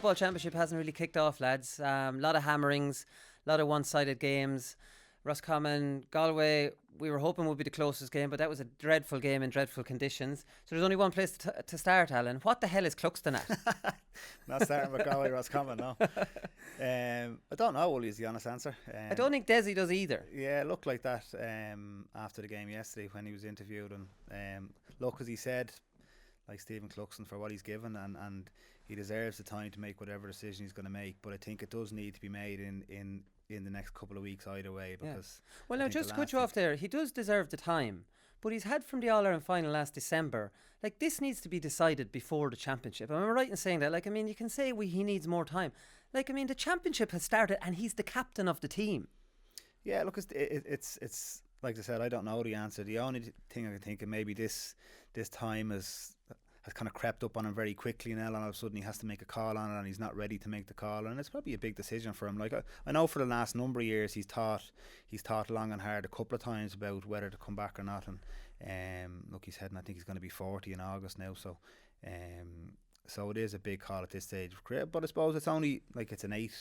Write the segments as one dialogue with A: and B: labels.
A: football championship hasn't really kicked off, lads. A lot of hammerings, a lot of one-sided games. Roscommon, Galway, we were hoping would be the closest game, but that was a dreadful game in dreadful conditions. So there's only one place to start, Alan. What the hell is Cluxton at?
B: Not starting with Galway, Roscommon, no. I don't know, Willie, is the honest answer.
A: I don't think Desi does either.
B: Yeah, it looked like that after the game yesterday when he was interviewed. And look, as he said, like Stephen Cluxton, for what he's given, and he deserves the time to make whatever decision he's going to make. But I think it does need to be made in the next couple of weeks either way, because
A: well, now just to cut you off there, he does deserve the time, but he's had from the All-Ireland final last December. Like, this needs to be decided before the championship. Am I right in saying that? Like, I mean, you can say he needs more time. Like, I mean, the championship has started and he's the captain of the team.
B: Yeah, look, it's like I said, I don't know the answer. The only thing I can think of, maybe this time has kind of crept up on him very quickly now, and all of a sudden he has to make a call on it, and he's not ready to make the call, and it's probably a big decision for him. Like, I know for the last number of years he's thought long and hard a couple of times about whether to come back or not, and look, he's heading, I think he's going to be 40 in August now, so it is a big call at this stage of career. But I suppose it's only like it's an 8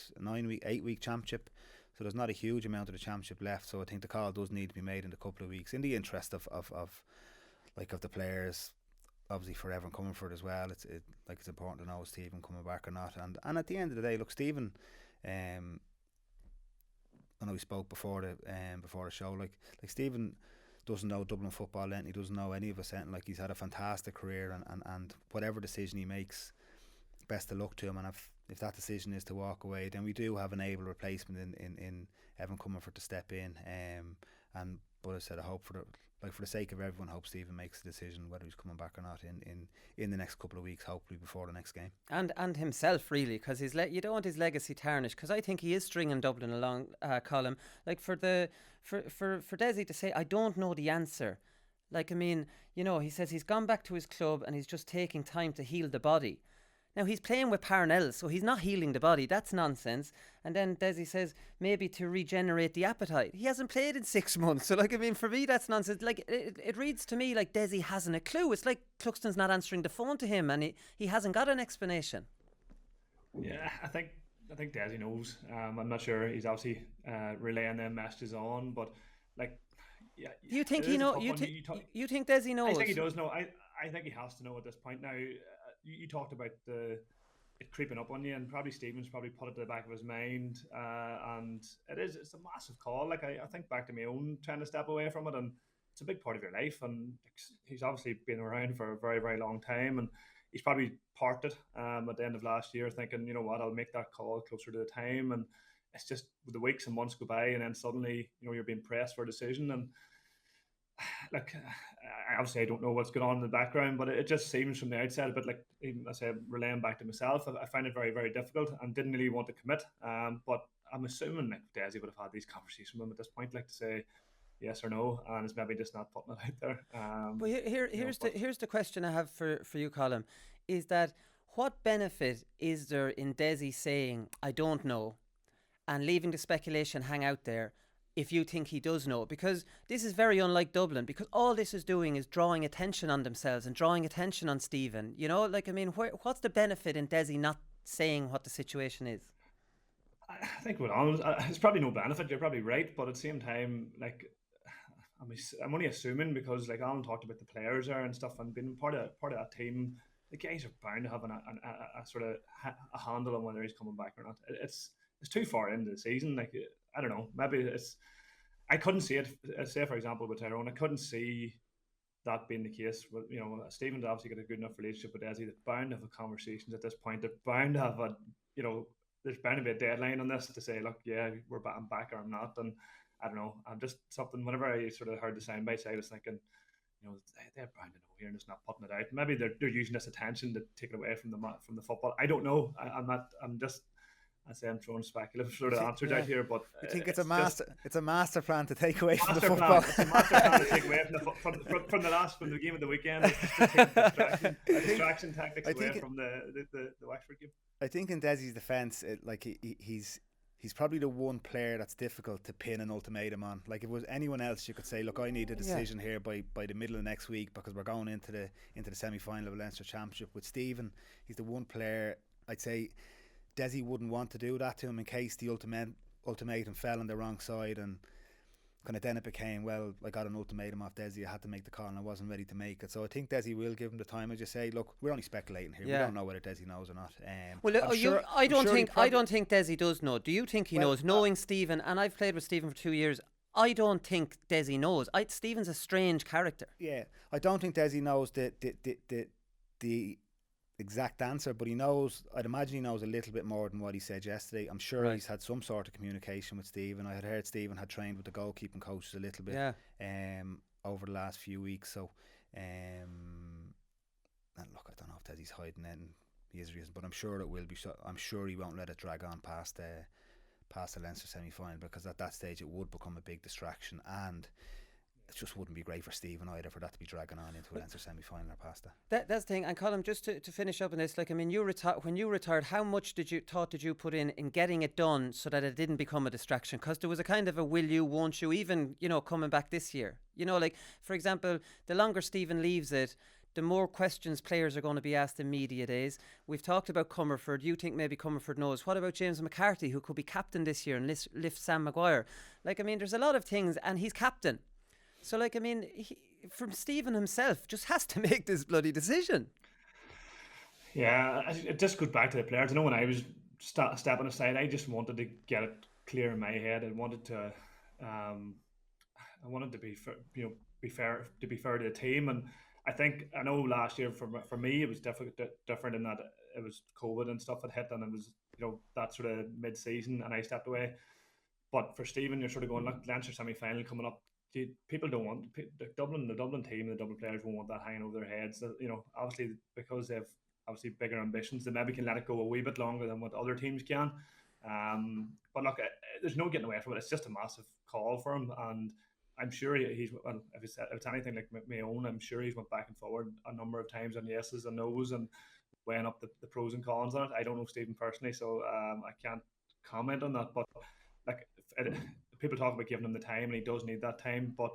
B: week championship, so there's not a huge amount of the championship left, so I think the call does need to be made in a couple of weeks in the interest of the players. Obviously for everyone coming for it as well, it's important to know is Stephen coming back or not, and at the end of the day, look, Stephen, I know we spoke before the show, like Stephen doesn't know Dublin football, and he doesn't know any of us, like he's had a fantastic career, and whatever decision he makes, best of luck to him. And if that decision is to walk away, then we do have an able replacement in Evan Comerford to step in, but I said I hope for the sake of everyone, hope Stephen makes the decision whether he's coming back or not in the next couple of weeks, hopefully before the next game.
A: And himself, really, because you don't want his legacy tarnished, because I think he is stringing Dublin along, Colm. Like, for Desi to say, I don't know the answer. Like, I mean, he says he's gone back to his club and he's just taking time to heal the body. Now, he's playing with Parnell, so he's not healing the body. That's nonsense. And then Desi says maybe to regenerate the appetite. He hasn't played in 6 months. So, like, I mean, for me, that's nonsense. Like, it reads to me like Desi hasn't a clue. It's like Cluxton's not answering the phone to him, and he hasn't got an explanation.
C: Yeah, I think Desi knows. I'm not sure he's obviously relaying them messages on, but like, yeah.
A: You think he knows? You think Desi knows?
C: I think he does know. I think he has to know at this point now. You talked about it creeping up on you, and probably Stephen's probably put it to the back of his mind, and it's a massive call. Like, I think back to my own trying to step away from it, and it's a big part of your life, and he's obviously been around for a very, very long time, and he's probably parked it at the end of last year thinking, you know what, I'll make that call closer to the time, and it's just the weeks and months go by, and then suddenly you're being pressed for a decision. And like, obviously I don't know what's going on in the background, but it just seems from the outside a bit like, even I say, relaying back to myself, I find it very, very difficult and didn't really want to commit. But I'm assuming like Desi would have had these conversations with him at this point, like to say yes or no, and it's maybe just not putting it out there.
A: Well, here's the question I have for you, Colm, is that what benefit is there in Desi saying I don't know and leaving the speculation hang out there if you think he does know? Because this is very unlike Dublin, because all this is doing is drawing attention on themselves and drawing attention on Stephen. Like, I mean, what's the benefit in Desi not saying what the situation is?
C: I think it's probably no benefit. You're probably right, but at the same time, like, I'm only assuming, because like Alan talked about the players there and stuff, and being part of that team, the guys are bound to have a sort of a handle on whether he's coming back or not. It's too far into the season. Like, I don't know, maybe I couldn't see it. Say, for example, with Tyrone, I couldn't see that being the case. But, Stephen's obviously got a good enough relationship with Desi. They're bound to have conversations at this point. They're bound to have there's bound to be a deadline on this to say, look, yeah, I'm back or I'm not. And I don't know, I'm just something, whenever I sort of heard the sound bites, I was thinking, they're bound to know here and just not putting it out. Maybe they're using this attention to take it away from the football. I don't know. I say I'm throwing speculative sort of answers out here, but
B: I think it's a master plan to take away from the football.
C: It's a master plan to take away from the game of the weekend. It's just to take distraction tactics away from the Wexford game.
B: I think in Desi's defence, he's probably the one player that's difficult to pin an ultimatum on. Like, if it was anyone else, you could say, look, I need a decision here by the middle of next week, because we're going into the semi-final of the Leinster Championship. With Stephen, he's the one player, I'd say, Desi wouldn't want to do that to him in case the ultimatum fell on the wrong side, and kind of then it became, well, I got an ultimatum off Desi, I had to make the call and I wasn't ready to make it. So I think Desi will give him the time. As you say, look, we're only speculating here. We don't know whether Desi knows or not.
A: I don't think Desi does know. Do you think he knows? Knowing Stephen, and I've played with Stephen for 2 years, I don't think Desi knows. Stephen's a strange character.
B: Yeah, I don't think Desi knows the exact answer, but he knows, I'd imagine he knows a little bit more than what he said yesterday. I'm sure he's had some sort of communication with Stephen. I had heard Stephen had trained with the goalkeeping coaches a little bit over the last few weeks. So and look, I don't know if Desi's hiding any issues, but I'm sure it will be. I'm sure he won't let it drag on past the Leinster semi-final, because at that stage it would become a big distraction, and it just wouldn't be great for Stephen either for that to be dragging on into a Leinster semi-final or past that.
A: That's the thing. And Colm, just to finish up on this, like, I mean, when you retired, how much did you put in getting it done so that it didn't become a distraction? Because there was a kind of a will you, won't you, even, coming back this year. Like, for example, the longer Stephen leaves it, the more questions players are going to be asked in media days. We've talked about Comerford. You think maybe Comerford knows. What about James McCarthy, who could be captain this year and lift Sam Maguire? Like, I mean, there's a lot of things, and he's captain. So, like, I mean, from Stephen himself, just has to make this bloody decision.
C: Yeah, it just goes back to the players. I know when I was stepping aside, I just wanted to get it clear in my head. I wanted to be fair to the team. And I know last year for me it was different in that it was COVID and stuff had hit, and it was that sort of mid-season, and I stepped away. But for Stephen, you're sort of going, look, Leinster semi-final coming up. People don't want the Dublin team, the Dublin players won't want that hanging over their heads. Obviously because they've obviously bigger ambitions, they maybe can let it go a wee bit longer than what other teams can. But look, there's no getting away from it. It's just a massive call for him, and I'm sure he's, well, if it's anything like my own, I'm sure he's went back and forward a number of times on yeses and nos and weighing up the pros and cons on it. I don't know Stephen personally, so I can't comment on that. But like, people talk about giving him the time, and he does need that time. But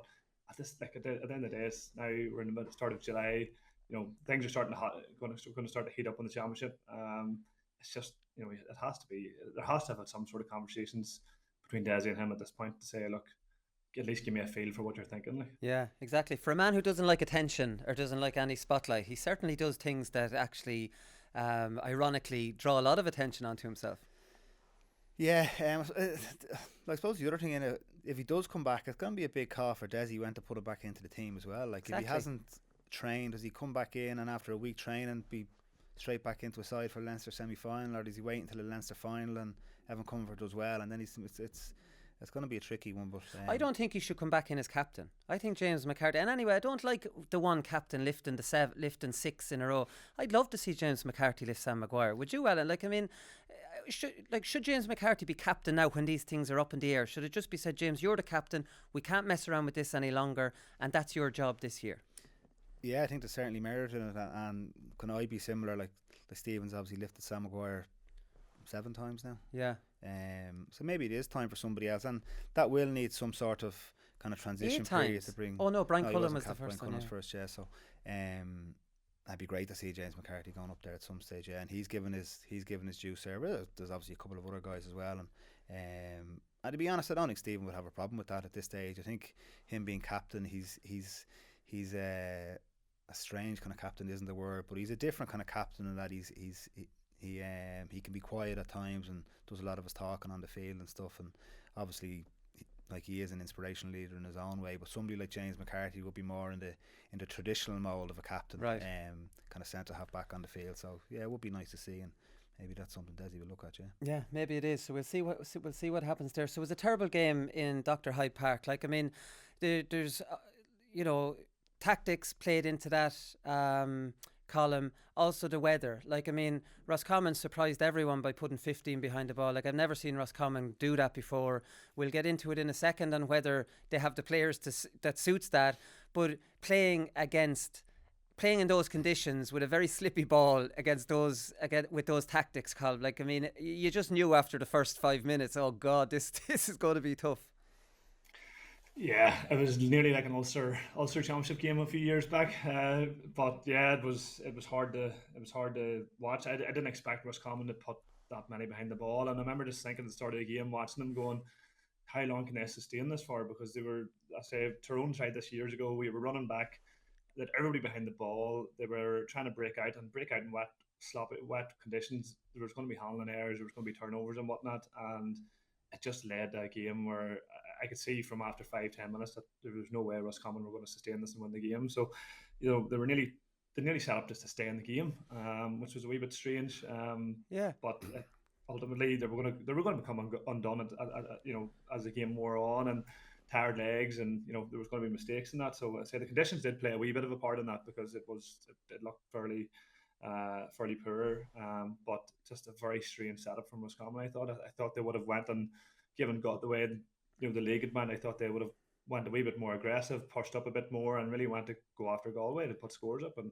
C: at the end of the day, now we're in the start of July. Things are going to start to heat up on the championship. It's just it has to be, there has to have some sort of conversations between Desi and him at this point to say, look, at least give me a feel for what you're thinking. Like.
A: Yeah, exactly. For a man who doesn't like attention or doesn't like any spotlight, he certainly does things that actually, ironically, draw a lot of attention onto himself.
B: Yeah, I suppose the other thing if he does come back, it's going to be a big call for Desi when to put it back into the team as well. Like, exactly. If he hasn't trained, does he come back in and after a week training be straight back into a side for the Leinster semi-final, or does he wait until the Leinster final and Evan Comerford does well, and then it's going to be a tricky one. But
A: I don't think he should come back in as captain. I think James McCarthy, and anyway, I don't like the one captain lifting 6 in a row. I'd love to see James McCarthy lift Sam Maguire. Would you, Alan? Like, I mean, should James McCarthy be captain now when these things are up in the air? Should it just be said, James, you're the captain, we can't mess around with this any longer, and that's your job this year?
B: Yeah, I think there's certainly merit in it, and can I be similar? Like Stephen's obviously lifted Sam Maguire 7 times now.
A: Yeah.
B: So maybe it is time for somebody else, and that will need some sort of kind of transition period to bring.
A: Oh no, Brian Cullen was the first one.
B: Brian Cullen was first, yeah. So that'd be great to see James McCarthy going up there at some stage, yeah. And he's given his juice there. There's obviously a couple of other guys as well, and to be honest, I don't think Stephen would have a problem with that at this stage. I think him being captain, he's a strange kind of captain, isn't the word, but he's a different kind of captain in that he can be quiet at times and does a lot of his talking on the field and stuff, and obviously he is an inspirational leader in his own way. But somebody like James McCarthy would be more in the traditional mould of a captain,
A: right?
B: Kind of centre half back on the field. So yeah, it would be nice to see, and maybe that's something Desi will look at.
A: Yeah, maybe it is. So we'll see what happens there. So it was a terrible game in Dr. Hyde Park. Like, I mean, there's tactics played into that column. Also the weather. Like, I mean, Roscommon surprised everyone by putting 15 behind the ball. Like, I've never seen Roscommon do that before. We'll get into it in a second on whether they have the players that suits that. But playing in those conditions with a very slippy ball with those tactics, Colm. Like, I mean, you just knew after the first 5 minutes, oh God, this is going to be tough.
C: Yeah, it was nearly like an Ulster Championship game a few years back. But yeah, it was hard to watch. I didn't expect Roscommon to put that many behind the ball. And I remember just thinking at the start of the game, watching them going, how long can they sustain this for? Because they were, I say, Tyrone tried this years ago. We were running back, that everybody behind the ball. They were trying to break out in wet, sloppy, wet conditions. There was going to be handling errors, there was going to be turnovers and whatnot, and it just led to a game where I could see from after 5-10 minutes that there was no way Roscommon were going to sustain this and win the game. So, they nearly set up just to stay in the game, which was a wee bit strange.
A: Yeah.
C: But ultimately they were going to become undone as the game wore on, and tired legs, and there was going to be mistakes in that. So I say the conditions did play a wee bit of a part in that, because it looked fairly poor, but just a very strange setup from Roscommon. I thought they would have went and given got the way the league had went. I thought they would have went a wee bit more aggressive, pushed up a bit more, and really went to go after Galway to put scores up, and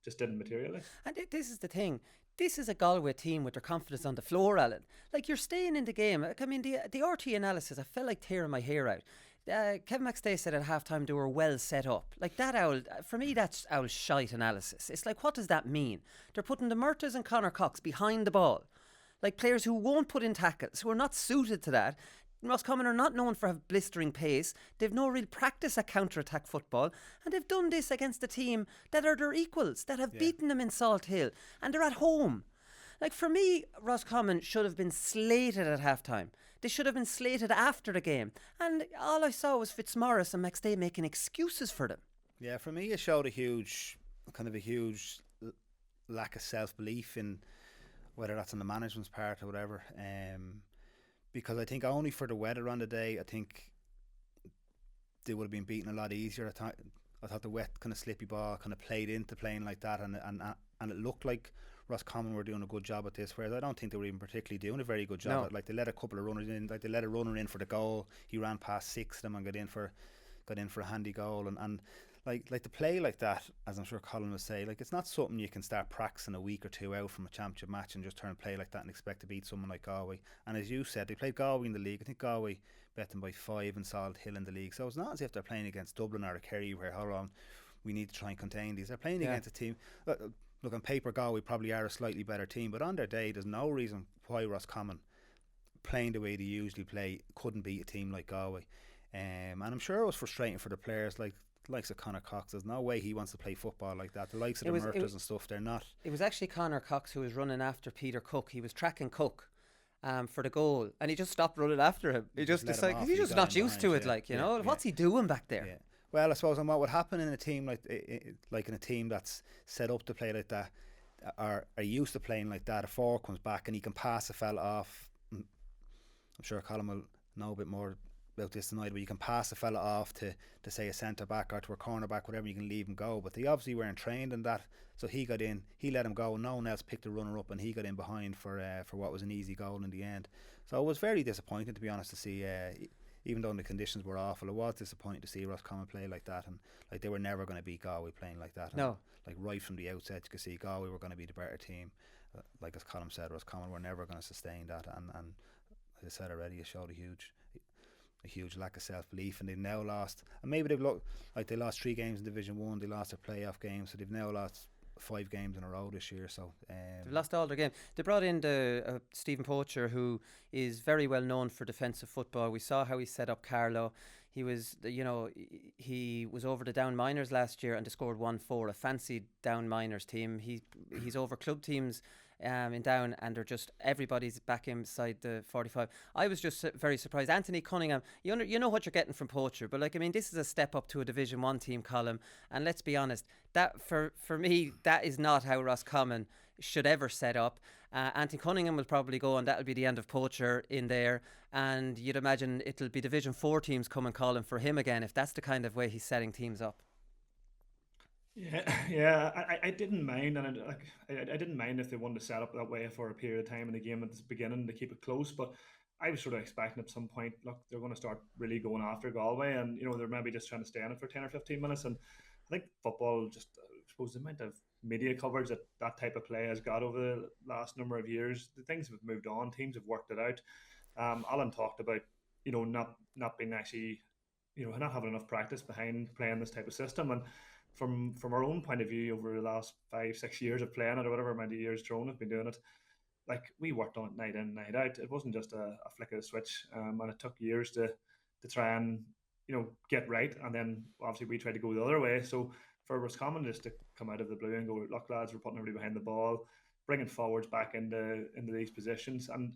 C: just didn't materialise.
A: And this is the thing. This is a Galway team with their confidence on the floor, Alan. Like, you're staying in the game. Like, I mean, the RT analysis, I felt like tearing my hair out. Kevin McStay said at halftime they were well set up. Like, that owl, for me, that's owl shite analysis. It's like, what does that mean? They're putting the Murtaghs and Conor Cox behind the ball. Like, players who won't put in tackles, who are not suited to that. Roscommon are not known for blistering pace. They've no real practice at counter-attack football, and they've done this against a team that are their equals, that have beaten them in Salt Hill, and they're at home. Like, for me, Roscommon should have been slated at halftime. They should have been slated after the game, and all I saw was Fitzmaurice and McStay making excuses for them.
B: Yeah, for me, it showed a huge lack of self-belief in whether that's on the management's part or whatever. Because I think only for the weather on the day, I think they would have been beaten a lot easier. I thought the wet kind of slippy ball kind of played into playing like that, and it looked like Roscommon were doing a good job at this, whereas I don't think they were even particularly doing a very good job.
A: No.
B: Like, they let a couple of runners in, like they let a runner in for the goal. He ran past 6 of them and got in for a handy goal, and like to play like that, as I'm sure Colm will say, like, it's not something you can start practicing a week or two out from a championship match and just turn and play like that and expect to beat someone like Galway. And as you said, they played Galway in the league. I think Galway bet them by 5 in Salt Hill in the league. So it's not as if they're playing against Dublin or a Kerry where, hold on, we need to try and contain these. They're playing against a team. Look, on paper, Galway probably are a slightly better team, but on their day, there's no reason why Roscommon, playing the way they usually play, couldn't beat a team like Galway. And I'm sure it was frustrating for the players, like likes of Conor Cox. There's no way he wants to play football like that. The likes of the Murtaghs and stuff, they're not.
A: It was actually Conor Cox who was running after Peter Cook. He was tracking Cook for the goal, and he just stopped running after him. He just decided he's just not used to it. What's he doing back there?
B: Yeah. Well, I suppose, and what would happen in a team like in a team that's set up to play like that, are used to playing like that. A forward comes back and he can pass a fella off. I'm sure Colm will know a bit more about this tonight, but you can pass a fella off to say a centre back or to a corner back, whatever. You can leave him go, but they obviously weren't trained in that. So he got in, he let him go, no one else picked the runner up, and he got in behind for what was an easy goal in the end. So it was very disappointing, to be honest, to see. Even though the conditions were awful, it was disappointing to see Roscommon play like that, and like they were never going to beat Galway playing like that.
A: No,
B: and, like, right from the outset, you could see Galway were going to be the better team. Like as Colm said, Roscommon were never going to sustain that, and as I said already, it showed a huge lack of self-belief, and they've now lost, and maybe they've looked like they lost 3 games in Division 1, they lost their playoff game, so they've now lost 5 games in a row this year. So
A: they've lost all their games. They brought in the Stephen Poacher, who is very well known for defensive football. We saw how he set up Carlow. He was over the Down Miners last year and they scored 1-4, a fancy Down Miners team. He's over club teams in Down, and they're just, everybody's back inside the 45. I was just very surprised. Anthony Cunningham, you know what you're getting from Poacher, but this is a step up to a Division 1 team, Colm, and let's be honest, that for me, that is not how Roscommon should ever set up. Anthony Cunningham will probably go, and that'll be the end of Poacher in there, and you'd imagine it'll be Division 4 teams coming calling for him again, if that's the kind of way he's setting teams up.
C: Yeah. I didn't mind, and I didn't mind if they wanted to set up that way for a period of time in the game at the beginning to keep it close. But I was sort of expecting at some point, look, they're going to start really going after Galway, and they're maybe just trying to stay in it for 10 or 15 minutes. And I think football, just I suppose the amount of media coverage that type of play has got over the last number of years, the things have moved on. Teams have worked it out. Alan talked about not being actually not having enough practice behind playing this type of system, and from our own point of view, over the last 5-6 years of playing it, or whatever amount of years Tyrone have been doing it, like we worked on it night in, night out. It wasn't just a flick of the switch, and it took years to try and get right. And then obviously we tried to go the other way. So for Roscommon just to come out of the blue and go, look lads, we're putting everybody behind the ball, bringing forwards back into these positions, and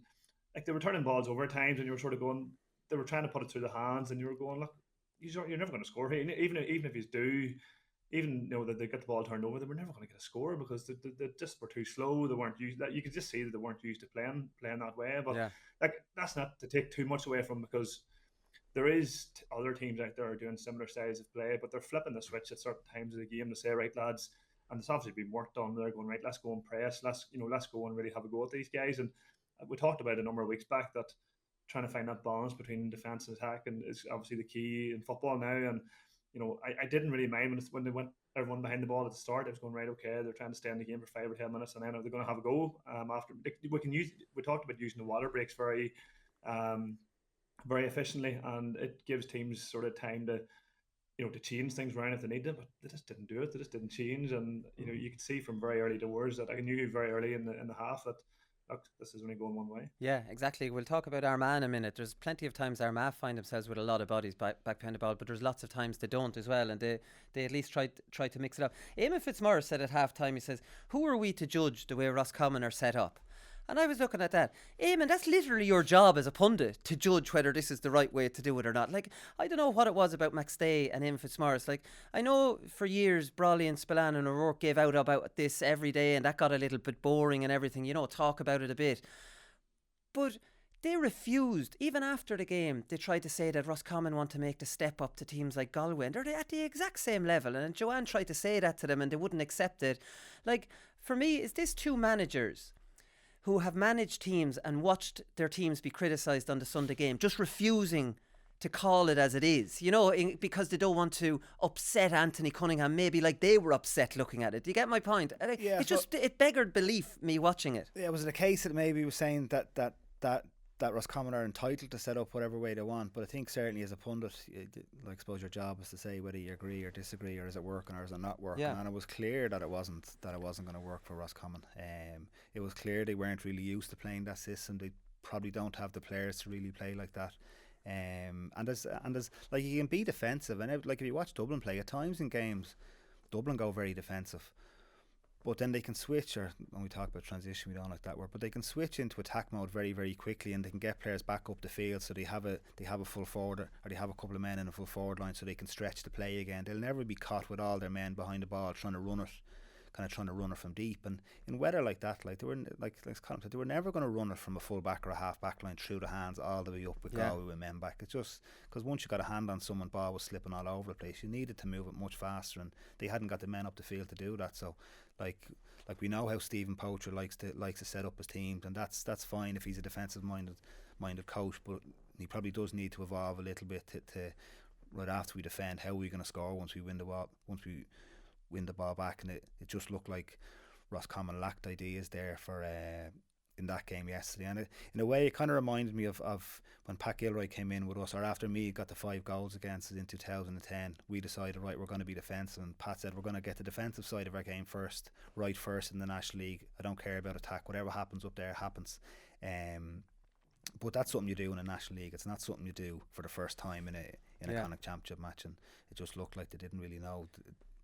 C: like they were turning balls over at times, and you were sort of going, they were trying to put it through the hands, and you were going, look, you're never going to score here. Even if you do, even that they get the ball turned over, they were never going to get a score because they just were too slow. They weren't used. That you could just see that they weren't used to playing that way. But
A: Yeah.
C: like that's not to take too much away from, because there is other teams out there are doing similar styles of play, but they're flipping the switch at certain times of the game to say, right, lads, and it's obviously been worked on. They're going, right, let's go and press. Let's go and really have a go at these guys. And we talked about a number of weeks back that trying to find that balance between defense and attack and is obviously the key in football now. And I didn't really mind when they went everyone behind the ball at the start. I was going, right, okay, they're trying to stay in the game for 5 or 10 minutes, and then are they going to have a go after? We talked about using the water breaks um, very efficiently, and it gives teams sort of time to to change things around if they need to, but they just didn't do it. They just didn't change, and you could see from very early doors that I knew very early in the half that look, this is only going one way.
A: Yeah, exactly. We'll talk about Armagh in a minute. There's plenty of times Armagh find themselves with a lot of bodies back behind the ball, but there's lots of times they don't as well, and they at least try to mix it up. Eamon Fitzmaurice said at half time, he says, who are we to judge the way Roscommon are set up? And I was looking at that. Eamon, that's literally your job as a pundit, to judge whether this is the right way to do it or not. Like, I don't know what it was about McStay and Eamon Fitzmaurice. Like, I know for years Brawley and Spillane and O'Rourke gave out about this every day, and that got a little bit boring and everything, talk about it a bit. But they refused. Even after the game, they tried to say that Roscommon want to make the step up to teams like Galway, and they're at the exact same level. And Joanne tried to say that to them, and they wouldn't accept it. Like, for me, is this two managers who have managed teams and watched their teams be criticised on the Sunday game, just refusing to call it as it is, because they don't want to upset Anthony Cunningham, maybe like they were upset looking at it. Do you get my point?
B: Yeah,
A: it beggared belief, me watching it.
B: Yeah, was it a case that maybe he was saying that Roscommon are entitled to set up whatever way they want? But I think certainly as a pundit, I suppose your job is to say whether you agree or disagree, or is it working or is it not working?
A: Yeah.
B: And it was clear that it wasn't going to work for Roscommon. It was clear they weren't really used to playing that system. They probably don't have the players to really play like that. And there's like, you can be defensive, and like if you watch Dublin play at times in games, Dublin go very defensive. But then they can switch, or when we talk about transition, we don't like that word, but they can switch into attack mode very, very quickly, and they can get players back up the field, so they have a full forward, or they have a couple of men in a full forward line, so they can stretch the play again. They'll never be caught with all their men behind the ball trying to run it from deep. And in weather like that, like they were Colm said, they were never going to run it from a full back or a half back line through the hands all the way up with Galway with men back. It's just because once you got a hand on someone, ball was slipping all over the place. You needed to move it much faster, and they hadn't got the men up the field to do that. So like we know how Stephen Poacher likes to set up his teams, and that's fine if he's a defensive minded coach, but he probably does need to evolve a little bit to right after we defend, how are we going to score once we win the ball back. And it just looked like Roscommon lacked ideas there for in that game yesterday, and in a way it kind of reminded me of when Pat Gilroy came in with us, or after Meath got the 5 goals against us in 2010. We decided, right, we're going to be defensive, and Pat said we're going to get the defensive side of our game first in the National League. I don't care about attack, whatever happens up there happens. But that's something you do in a National League. It's not something you do for the first time in a Connacht Championship match, and it just looked like they didn't really know.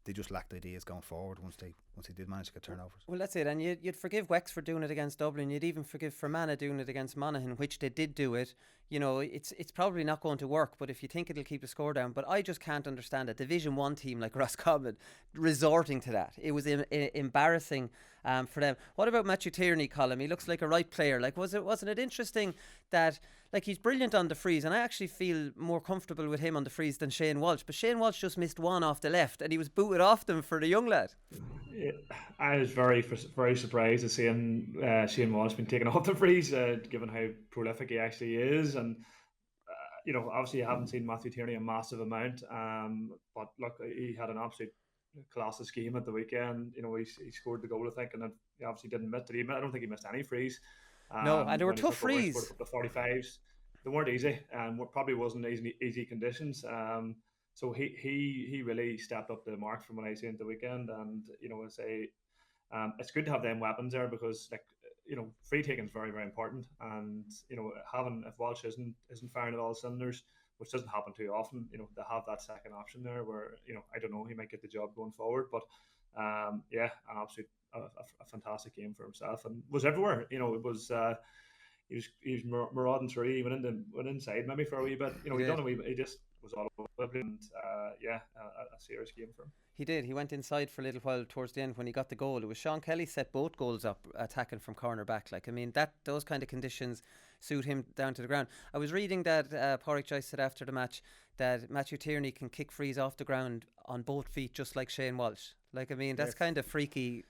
B: They just lacked ideas going forward once they did manage to get turnovers.
A: Well, that's it. And you'd forgive Wexford doing it against Dublin. You'd even forgive Fermanagh doing it against Monaghan, which they did do it. It's probably not going to work, but if you think it'll keep the score down. But I just can't understand a Division 1 team like Roscommon resorting to that. It was embarrassing for them. What about Matthew Tierney, Colm? He looks like a right player. Like, wasn't it interesting that, like, he's brilliant on the frees, and I actually feel more comfortable with him on the frees than Shane Walsh. But Shane Walsh just missed one off the left, and he was booted off them for the young lad.
C: Yeah, I was very surprised to see Shane Walsh been taken off the frees, given how prolific he actually is. And obviously you haven't seen Matthew Tierney a massive amount, but look, he had an absolute colossus game at the weekend. He scored the goal, I think, and then he obviously didn't miss it. I don't think he missed any frees.
A: No, and there were tough frees.
C: The 45s, they weren't easy, and probably wasn't easy conditions. So he really stepped up the mark from what I seen at the weekend, and it's good to have them weapons there, because free taking is very, very important, and having, if Walsh isn't firing at all cylinders, which doesn't happen too often, to have that second option there, where I don't know, he might get the job going forward, but yeah, an absolute a fantastic game for himself, and was everywhere. It was. He was marauding through. He went inside maybe for a wee bit.
A: He did.
C: He just was all over it, and yeah, a serious game for him.
A: He did. He went inside for a little while towards the end when he got the goal. It was Sean Kelly set both goals up attacking from corner back. Like, I mean, those kind of conditions suit him down to the ground. I was reading that Pádraig Joyce said after the match that Matthew Tierney can kick frees off the ground on both feet just like Shane Walsh. Like, I mean, that's kind of freaky.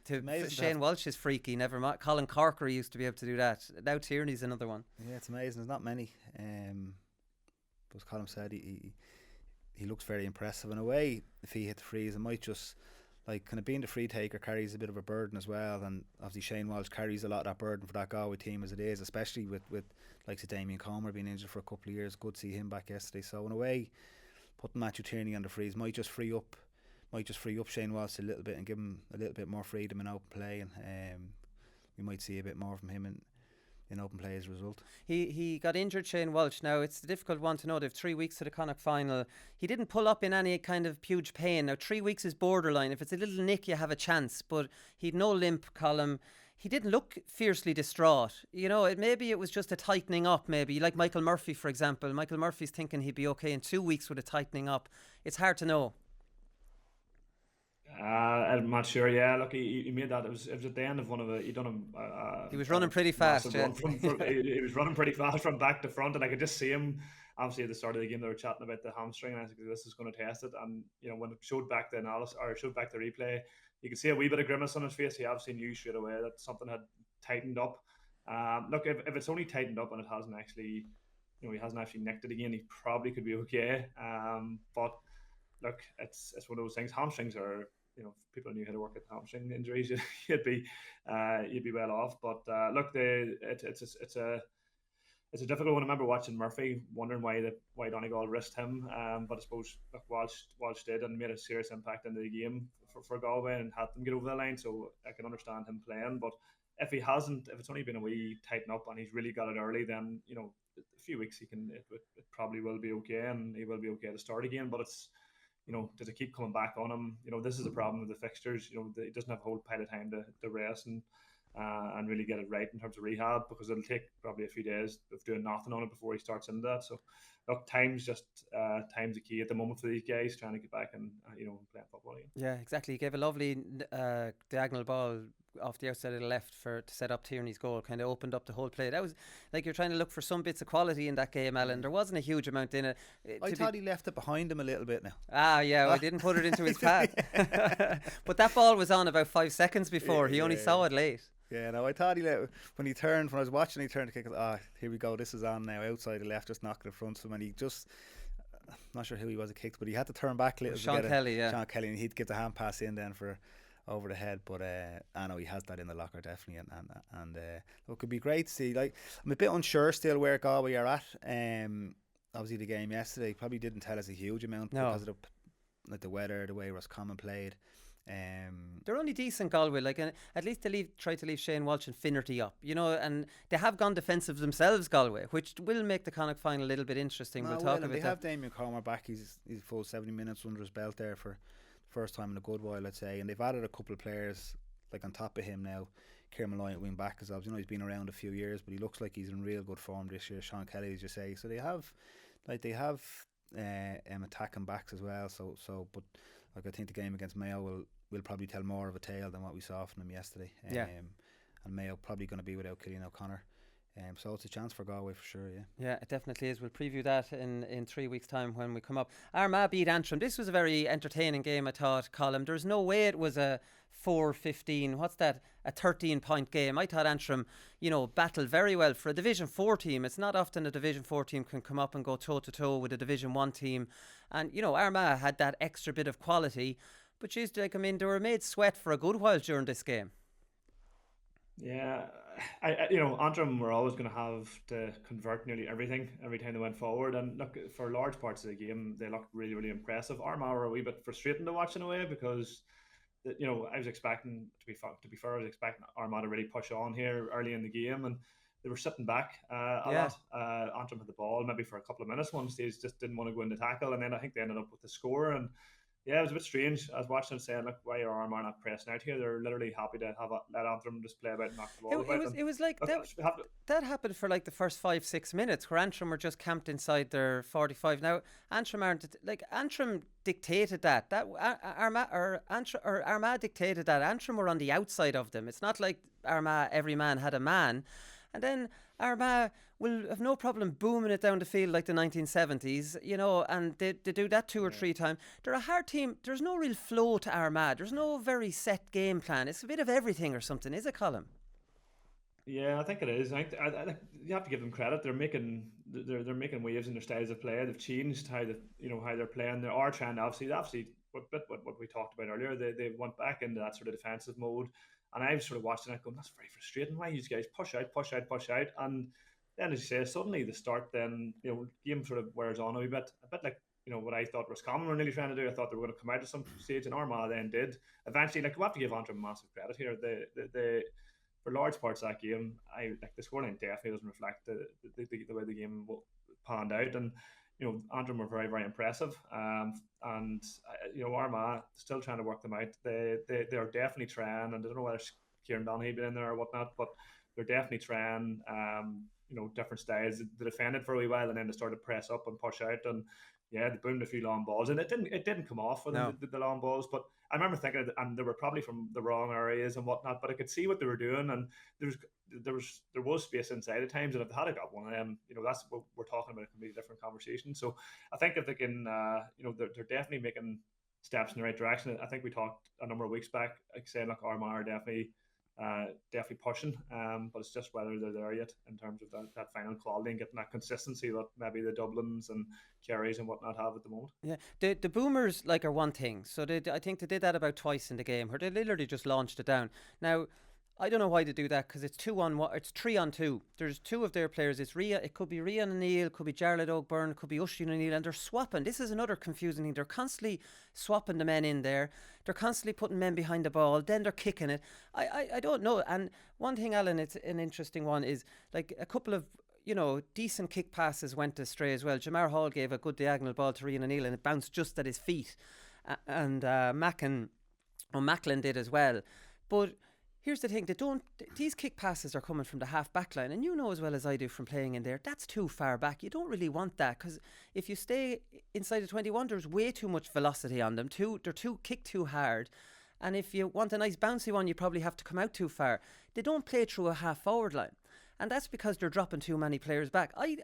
A: Shane Walsh is freaky. Never mind. Colin Corker used to be able to do that. Now Tierney's another one.
B: Yeah, it's amazing. There's not many. But as Colm said, he looks very impressive. In a way, if he hit the frees, it might just, like, kind of being the free taker carries a bit of a burden as well. And obviously Shane Walsh carries a lot of that burden for that Galway team as it is, especially with like Damien Comer being injured for a couple of years. Good to see him back yesterday. So in a way, putting Matthew Tierney on the frees might just free up Shane Walsh a little bit and give him a little bit more freedom in open play, and we might see a bit more from him in open play as a result.
A: He got injured, Shane Walsh. Now, it's a difficult one to know. They've 3 weeks to the Connacht final. He didn't pull up in any kind of huge pain. Now, 3 weeks is borderline. If it's a little nick, you have a chance. But he'd no limp, Colm. He didn't look fiercely distraught. Maybe it was just a tightening up, maybe. Like Michael Murphy, for example. Michael Murphy's thinking he'd be okay in 2 weeks with a tightening up. It's hard to know.
C: I'm not sure. Yeah, look, he made that. It was at the end of one of the.
A: He was running pretty fast. Yeah.
C: He was running pretty fast from back to front, and I could just see him. Obviously, at the start of the game, they were chatting about the hamstring, and I think this is going to test it. And when it showed back the analysis or showed back the replay, you could see a wee bit of grimace on his face. He obviously knew straight away that something had tightened up. Look, if it's only tightened up and it hasn't actually, he hasn't actually nicked it again, he probably could be okay. But look, it's one of those things. Hamstrings are. If people knew how to work at hamstring injuries, you'd be well off. But look, it's a difficult one. I remember watching Murphy, wondering why Donegal risked him. But I suppose Walsh did and made a serious impact in the game for Galway and had them get over the line. So I can understand him playing. But if he hasn't, if it's only been a wee tighten up and he's really got it early, then a few weeks it probably will be okay, and he will be okay to start again. But it's does it keep coming back on him? This is a problem with the fixtures. He doesn't have a whole pile of time to rest and really get it right in terms of rehab, because it'll take probably a few days of doing nothing on it before he starts into that. So, look, time's the key at the moment for these guys trying to get back and playing football again.
A: Yeah, exactly. He gave a lovely diagonal ball off the outside of the left to set up Tierney's goal. Kind of opened up the whole play. That was like you're trying to look for some bits of quality in that game, Alan. There wasn't a huge amount in it.
B: I thought he left it behind him a little bit now.
A: Yeah, I didn't put it into his path. But that ball was on about 5 seconds before. He only saw it late.
B: Yeah, no, I thought when I was watching, he turned to kick it. Here we go, this is on now, outside the left, just knocking it in front of him, and he just, I'm not sure who he was, kicked, but he had to turn back a little.
A: Sean Kelly,
B: and he'd get the hand pass in then for over the head, but I know he has that in the locker definitely, and it could be great to see. Like, I'm a bit unsure still where Galway are at. Obviously the game yesterday probably didn't tell us a huge amount because of the weather, the way Roscommon played.
A: They're only decent, Galway. Like, at least they try to leave Shane Walsh and Finnerty up, and they have gone defensive themselves, Galway, which will make the Connacht final a little bit interesting. We'll talk about that.
B: They have Damien Comer back. He's full 70 minutes under his belt there for first time in a good while, I'd say, and they've added a couple of players like on top of him now. Kieran Malloy at wing back, because he's been around a few years, but he looks like he's in real good form this year. Sean Kelly, as you say, so they have attacking backs as well. So, but like, I think the game against Mayo will probably tell more of a tale than what we saw from them yesterday. And Mayo probably going to be without Cillian O'Connor. So it's a chance for Galway for sure, yeah. Yeah,
A: it definitely is. We'll preview that in 3 weeks' time when we come up. Armagh beat Antrim. This was a very entertaining game, I thought, Colm. There's no way it was a 4-15. What's that? A 13-point game. I thought Antrim, battled very well for a Division 4 team. It's not often a Division 4 team can come up and go toe-to-toe with a Division 1 team. And, Armagh had that extra bit of quality. But they were made sweat for a good while during this game.
C: Yeah, Antrim were always going to have to convert nearly everything every time they went forward, and look, for large parts of the game they looked really, really impressive. Armagh were a wee bit frustrating to watch in a way, because I was expecting to be fair, I was expecting Armagh to really push on here early in the game, and they were sitting back a
A: Yeah.
C: lot. Antrim had the ball maybe for a couple of minutes. One stage just didn't want to go into tackle, and then I think they ended up with the score. And yeah, it was a bit strange. I was watching and saying, "Look, why are Armagh not pressing out here? They're literally happy to let Antrim just play about and knock the
A: It,
C: ball
A: it
C: about."
A: was
C: And
A: it was like
C: look,
A: that happened for like the first 5-6 minutes where Antrim were just camped inside their 45. Now Antrim aren't like Antrim dictated that Armagh dictated that. Antrim were on the outside of them. It's not like Armagh every man had a man, and then Armagh will have no problem booming it down the field like the 1970s, and they do that two or three times. They're a hard team. There's no real flow to Armagh. There's no very set game plan. It's a bit of everything or something, is it, Colm?
C: yeah, I think it is. I think you have to give them credit. They're making waves in their styles of play. They've changed how they're playing. They are trying to obviously what we talked about earlier. They went back into that sort of defensive mode, and I was sort of watching it going, that's very frustrating. Why these guys push out, push out, push out, and then as you say, suddenly the start, then game sort of wears on a wee bit, like what I thought Roscommon were nearly trying to do. I thought they were going to come out at some stage, and Armagh then did eventually. Like we have to give Antrim massive credit here. They for large parts of that game, I like the scoreline definitely doesn't reflect the way the game panned out, and Antrim were very very impressive, and Armagh still trying to work them out. They are definitely trying, and I don't know whether Kieran Donaghy been in there or whatnot, but they're definitely trying. Different styles. They defended for a wee while, and then they started to press up and push out, and yeah, they boomed a few long balls, and it didn't come off for them
A: No.
C: the long balls, but I remember thinking, and they were probably from the wrong areas and whatnot, but I could see what they were doing, and there was space inside at times, and if they had got one of them, that's what we're talking about. A completely different conversation. So I think if they can, they're definitely making steps in the right direction. I think we talked a number of weeks back, like saying, look, Armagh are definitely pushing, but it's just whether they're there yet in terms of that final quality and getting that consistency that maybe the Dublins and Kerrys and whatnot have at the moment.
A: Yeah, the boomers are one thing. So I think they did that about twice in the game, where they literally just launched it down. Now, I don't know why they do that because it's 2-on-1. It's 3-on-2. There's two of their players. It's Ria. It could be Ria O'Neill, it could be Jarlath O'Byrne, it could be Oisin O'Neill, and they're swapping. This is another confusing thing. They're constantly swapping the men in there. They're constantly putting men behind the ball. Then they're kicking it. I don't know. And one thing, Alan, it's an interesting one is like a couple of decent kick passes went astray as well. Jamar Hall gave a good diagonal ball to Rian O'Neill and it bounced just at his feet. And Macklin did as well. But here's the thing, these kick passes are coming from the half back line, and you know as well as I do from playing in there, that's too far back. You don't really want that, because if you stay inside the 21, there's way too much velocity on them. They're kick too hard. And if you want a nice bouncy one, you probably have to come out too far. They don't play through a half forward line. And that's because they're dropping too many players back. I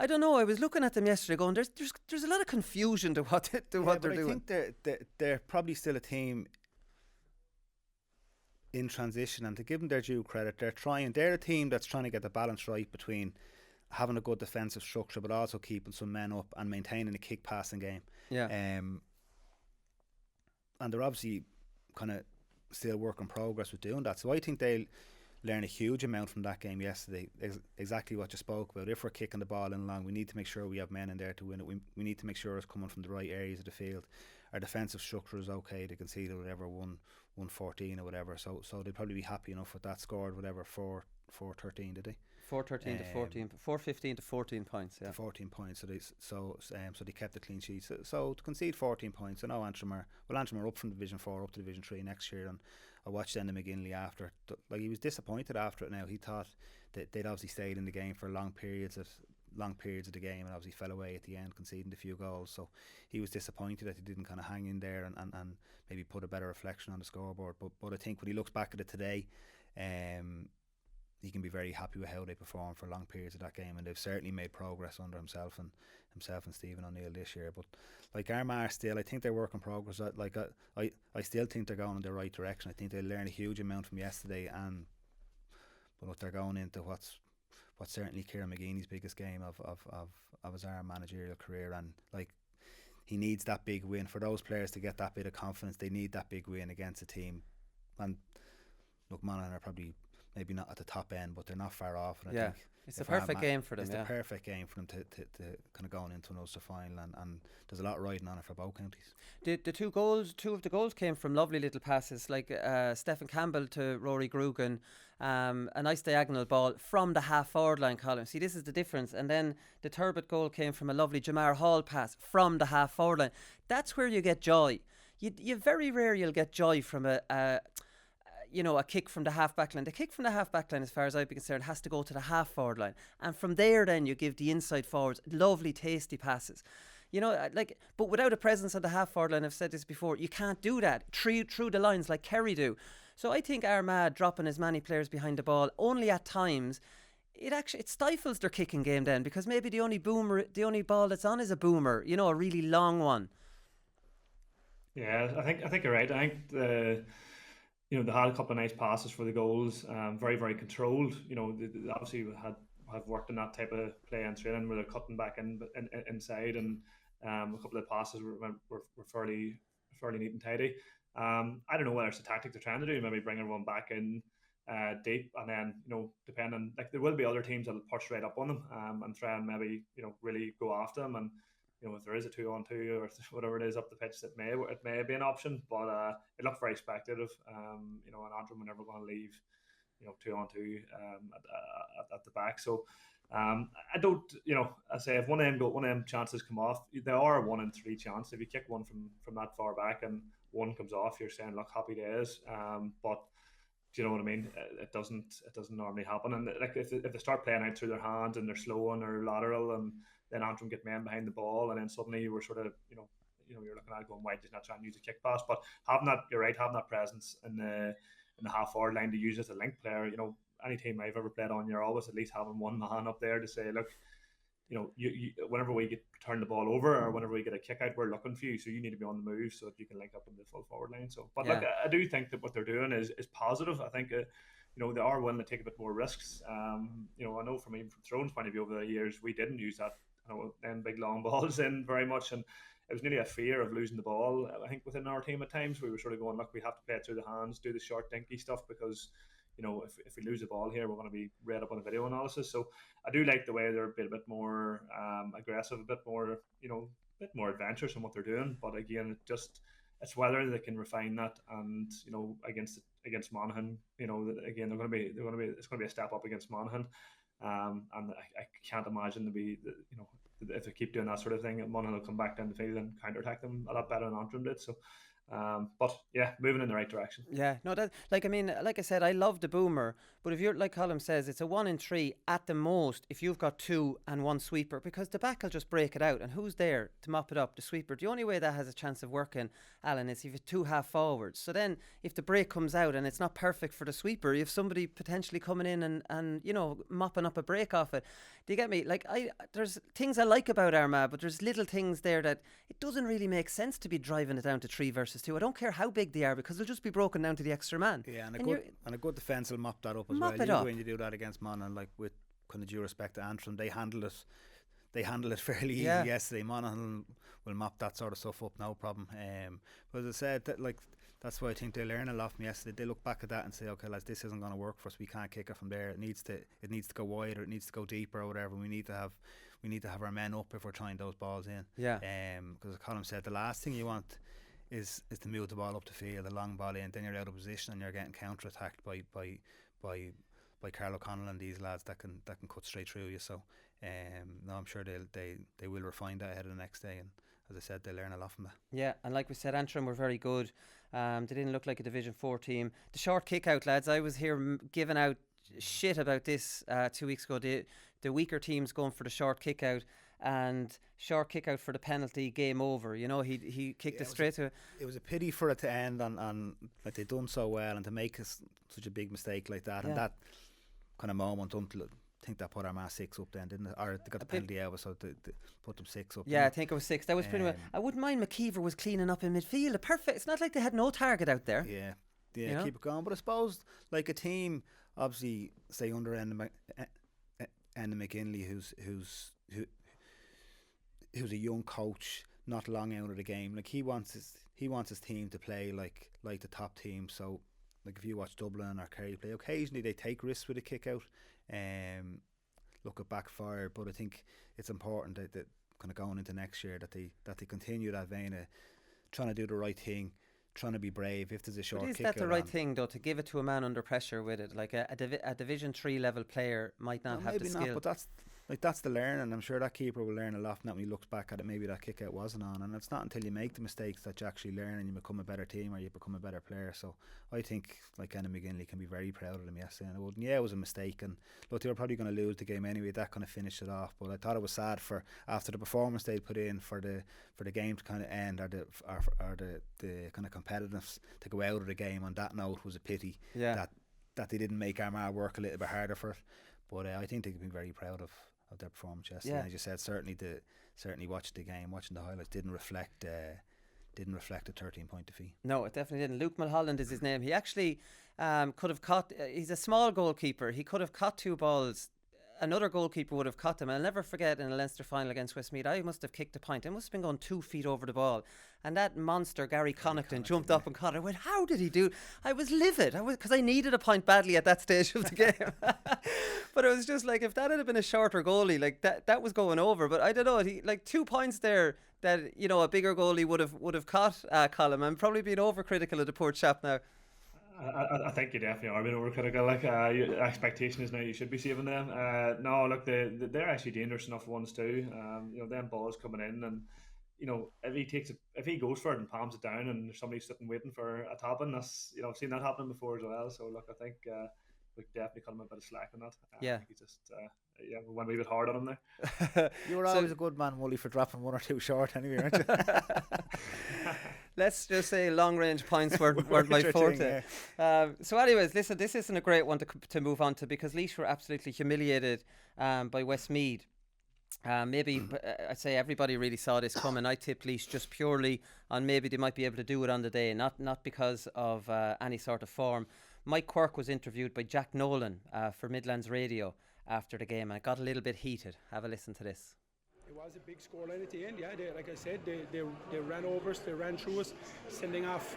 A: don't know. I was looking at them yesterday, going, "There's a lot of confusion to what they're doing."
B: I think they're probably still a team in transition, and to give them their due credit, they're a team that's trying to get the balance right between having a good defensive structure, but also keeping some men up and maintaining a kick passing game.
A: Yeah.
B: And they're obviously kind of still work in progress with doing that. So I think they'll learn a huge amount from that game yesterday. Exactly what you spoke about. If we're kicking the ball in long, we need to make sure we have men in there to win it. We need to make sure it's coming from the right areas of the field. Our defensive structure is okay. They conceded whatever 1-14 or whatever. So they'd probably be happy enough with that. Scored whatever 4-13, did they?
A: 4-13 to 14, 4-15 to 14 points. Yeah,
B: to 14 points. So they kept the clean sheet. So to concede 14 points, I know Antrim are up from Division 4 up to Division 3 next year, and I watched Enda McGinley after. Like, he was disappointed after it. Now he thought that they'd obviously stayed in the game for long periods of the game, and obviously fell away at the end, conceding a few goals. So he was disappointed that he didn't kind of hang in there and maybe put a better reflection on the scoreboard. But I think when he looks back at it today, he can be very happy with how they performed for long periods of that game, and they've certainly made progress under himself and Stephen O'Neill this year. But like Armagh still, I think they're work in progress. I still think they're going in the right direction. I think they learned a huge amount from yesterday, but look, they're going into what's certainly Kieran McGeeney's biggest game of his Armagh managerial career, and like, he needs that big win. For those players to get that bit of confidence, they need that big win against a team. And look, Monaghan are probably maybe not at the top end, but they're not far off. And I think
A: it's the perfect game for them.
B: It's the perfect game for them to kind of going into an Ulster final, and there's a lot riding on it for both counties.
A: The two of the goals came from lovely little passes, like Stephen Campbell to Rory Brogan, a nice diagonal ball from the half-forward line, Colm. See, this is the difference. And then the Turbot goal came from a lovely Jamar Hall pass from the half-forward line. That's where you get joy. You very rarely you'll get joy from a kick from the half-back line. The kick from the half-back line, as far as I'd be concerned, has to go to the half-forward line. And from there, then, you give the inside forwards lovely, tasty passes. But without a presence on the half-forward line, I've said this before, you can't do that through the lines like Kerry do. So I think Armagh dropping as many players behind the ball, only at times, it stifles their kicking game then, because maybe the only ball that's on is a boomer, a really long one.
C: Yeah, I think you're right. I think they had a couple of nice passes for the goals, very, very controlled. They obviously have worked in that type of play and training where they're cutting back inside, and a couple of passes were fairly neat and tidy. I don't know whether it's a tactic they're trying to do, maybe bring everyone back in deep, and then depending, like, there will be other teams that'll push right up on them and try and maybe really go after them, and if there is a 2-on-2 or whatever it is up the pitch, it may be an option, but it looked very speculative. And Antrim were never going to leave 2-on-2 at the back. So I don't, I say if one of them chances come off, they are a 1 in 3 chance. If you kick one from that far back and one comes off, you're saying, look, happy days. But do you know what I mean? It doesn't normally happen. And like if they start playing out through their hands and they're slow and they're lateral, and then Antrim get men behind the ball, and then suddenly we're sort of you're looking at it going, why did you not try and use a kick pass? But having that presence in the half forward line to use as a link player, any team I've ever played on, you're always at least having one man up there to say, look, you whenever we turn the ball over or whenever we get a kick out, we're looking for you, so you need to be on the move so that you can link up in the full forward line. So, but look, I do think that what they're doing is positive. I think they are willing to take a bit more risks. I know from Throne's point of view over the years, we didn't use that them big long balls in very much, and it was nearly a fear of losing the ball. I think within our team at times we were sort of going, look, we have to play it through the hands, do the short dinky stuff, because if we lose the ball here, we're going to be read up on a video analysis. So I do like the way they're a bit more aggressive, a bit more adventurous in what they're doing. But again, it's whether they can refine that, and against Monaghan, again it's going to be a step up against Monaghan. And I can't imagine if they keep doing that sort of thing, Monaghan will come back down the field and counterattack them a lot better than Antrim did. So, but yeah, moving in the right direction.
A: Yeah, no, like I said, I love the boomer, but if you're like Colm says, it's a 1 in 3 at the most if you've got 2 and 1 sweeper, because the back will just break it out, and who's there to mop it up? The sweeper. The only way that has a chance of working, Alan, is if you have 2 half forwards. So then if the break comes out and it's not perfect for the sweeper, you have somebody potentially coming in and mopping up a break off it. Do you get me? Like, there's things I like about Armagh, but there's little things there that it doesn't really make sense to be driving it down to 3 versus 2. I don't care how big they are, because they'll just be broken down to the extra man.
B: Yeah, and a good defence will mop that up as
A: well.
B: When you do that against Monaghan, like, with kind of due respect to Antrim, they handled it fairly easy yesterday. Monaghan will mop that sort of stuff up, no problem. But as I said, that's why I think they learn a lot from yesterday. They look back at that and say, okay, lads, this isn't going to work for us. We can't kick it from there. It needs to go wider. It needs to go deeper or whatever. We need to have our men up if we're trying those balls in. Yeah. Because as Colm said, the last thing you want is to move the ball up the field, a long ball in, then you're out of position and you're getting counter-attacked by Carl O'Connell and these lads that can cut straight through you. So no, I'm sure they will refine that ahead of the next day, and as I said, they learn a lot from that. Yeah, and like we said, Antrim were very good. They didn't look like a Division 4 team. The short kick out, lads, I was here giving out shit about this 2 weeks ago. The weaker teams going for the short kick out, and short kick out for the penalty, game over. He kicked it straight to. It was a pity for it to end on like they'd done so well, and to make such a big mistake like that, and that kind of moment until. I think that put Armagh 6 up then, didn't it? Or they got the penalty out, so they put them 6 up. Yeah, I think it was 6. That was pretty much. I wouldn't mind McKeever was cleaning up in midfield. Perfect. It's not like they had no target out there. Yeah, keep it going. But I suppose, like, a team, obviously, say under Enda McGinley, who's a young coach, not long out of the game. Like, he wants his team to play like the top team. So like if you watch Dublin or Kerry play, occasionally they take risks with a kick out. Look, it backfired, but I think it's important that kind of going into next year that they continue that vein of trying to do the right thing, trying to be brave. If there's a short
A: But is
B: kick
A: that the
B: out
A: right
B: on,
A: thing though, to give it to a man under pressure with it? Like a Division 3 level player might not have
B: maybe
A: the skill.
B: not, but that's the learning. I'm sure that keeper will learn a lot from that when he looks back at it. Maybe that kick out wasn't on, and it's not until you make the mistakes that you actually learn and you become a better team or you become a better player. So I think like Kenny McGinley can be very proud of them yesterday. And it was a mistake, and look, they were probably going to lose the game anyway. That kind of finished it off. But I thought it was sad for after the performance they put in for the game to kind of end, or the kind of competitiveness to go out of the game on that note was a pity.
A: Yeah.
B: That they didn't make Armagh work a little bit harder for it. But I think they can be very proud of their performance yesterday.
A: Yeah.
B: As you said, certainly watching the game, watching the highlights didn't reflect a 13-point defeat.
A: No, it definitely didn't. Luke Mulholland is his name. He actually could have caught. He's a small goalkeeper. He could have caught 2 balls. Another goalkeeper would have caught them. I'll never forget in a Leinster final against Westmeath, I must have kicked a point. I must have been going 2 feet over the ball. And that monster, Gary Connaughton, jumped up and caught it. I went, how did he do? I was livid. Because I needed a point badly at that stage of the game. But it was just like, if that had been a shorter goalie, like that was going over. But I don't know, he like 2 points there that, a bigger goalie would have caught Colm. I'm probably being overcritical of the poor chap now.
C: I think you definitely are being overcritical. Like your expectation is now you should be saving them. No, look, they're actually dangerous enough ones too. Them balls coming in, and if he goes for it and palms it down, and there's somebody sitting waiting for a tap-in, that's I've seen that happen before as well. So look, I think we could definitely cut him a bit of slack on that.
A: Yeah.
C: He just we went a wee bit hard on him there.
B: You were always a good man, Wooly, for dropping 1 or 2 short anyway, aren't you?
A: Let's just say long range points were my forte. So anyways, listen, this isn't a great one to move on to, because Laois were absolutely humiliated by Westmeath. Maybe I'd say everybody really saw this coming. I tipped Laois just purely on maybe they might be able to do it on the day, not because of any sort of form. Mike Quirke was interviewed by Jack Nolan for Midlands Radio after the game, and it got a little bit heated. Have a listen to this.
D: It was a big scoreline at the end, yeah. Like I said, they ran over us, they ran through us. Sending off,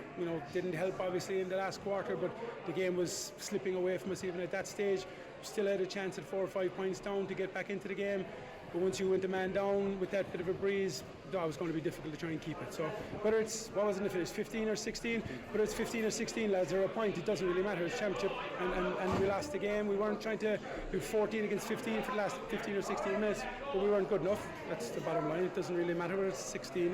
D: didn't help obviously in the last quarter, but the game was slipping away from us even at that stage. We still had a chance at 4 or 5 points down to get back into the game. But once you went a man down with that bit of a breeze, that was going to be difficult to try and keep it. So whether it's, what was it, if it's 15 or 16, whether it's 15 or 16 lads or a point, it doesn't really matter. It's championship, and we lost the game. We weren't trying to do 14 against 15 for the last 15 or 16 minutes, but we weren't good enough. That's the bottom line. It doesn't really matter whether it's 16,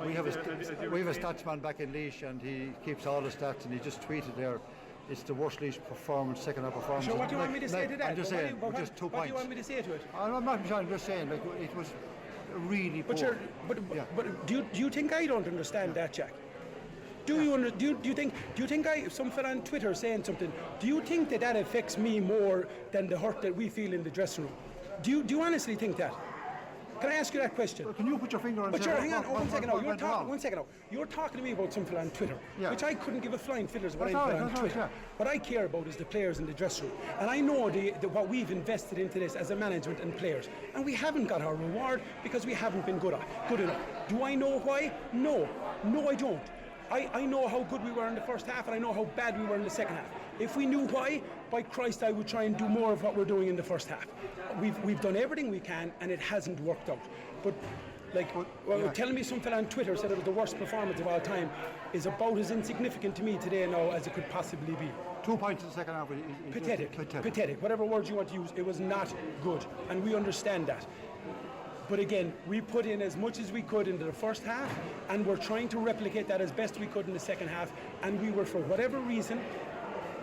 E: We have a statsman back in Laois, and he keeps all the stats, and he just tweeted there, it's the worst Laois performance, second half performance.
D: Sure, what do you want me to say to that?
E: I'm just saying, just 2 points.
D: What do you want me to say to it?
E: I'm not trying, I'm just saying, like, it was really poor.
D: But do you think I don't understand that, Jack? Do you think if some fella on Twitter saying something, do you think that affects me more than the hurt that we feel in the dressing room? Do you honestly think that? Can I ask you that question?
E: Well, can you put your finger on?
D: But hang on, 1 second now. One second now. You're talking to me about some fella on Twitter, which I couldn't give a flying fiddles about anything on Twitter.
E: Right.
D: What I care about is the players in the dressing room, and I know what we've invested into this as a management and players, and we haven't got our reward because we haven't been good enough. Do I know why? No, I don't. I know how good we were in the first half, and I know how bad we were in the second half. If we knew why, by Christ, I would try and do more of what we're doing in the first half. We've done everything we can, and it hasn't worked out. But telling me something on Twitter said it was the worst performance of all time is about as insignificant to me today now as it could possibly be.
E: 2 points in the second half.
D: Pathetic. Whatever words you want to use, it was not good, and we understand that. But again, we put in as much as we could into the first half, and we're trying to replicate that as best we could in the second half, and we were, for whatever reason,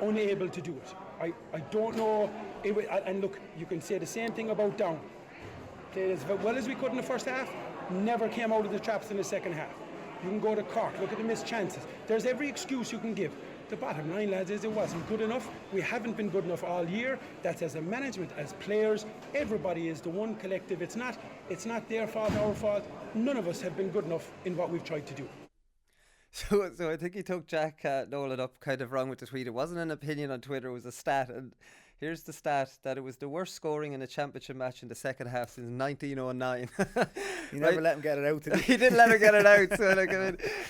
D: unable to do it. I don't know. And look, you can say the same thing about Down. Played as well as we could in the first half, never came out of the traps in the second half. You can go to Cork, look at the missed chances. There's every excuse you can give. The bottom line, lads, is it wasn't good enough. We haven't been good enough all year. That's as a management, as players. Everybody is the one collective. It's not their fault, our fault. None of us have been good enough in what we've tried to do.
A: So I think he took Jack Nolan up kind of wrong with the tweet. It wasn't an opinion on Twitter, it was a stat. And Here's the stat that it was the worst scoring in a championship match in the second half since 1909.
B: He never let him get it out. Did he?
A: He didn't let her get it out. So like,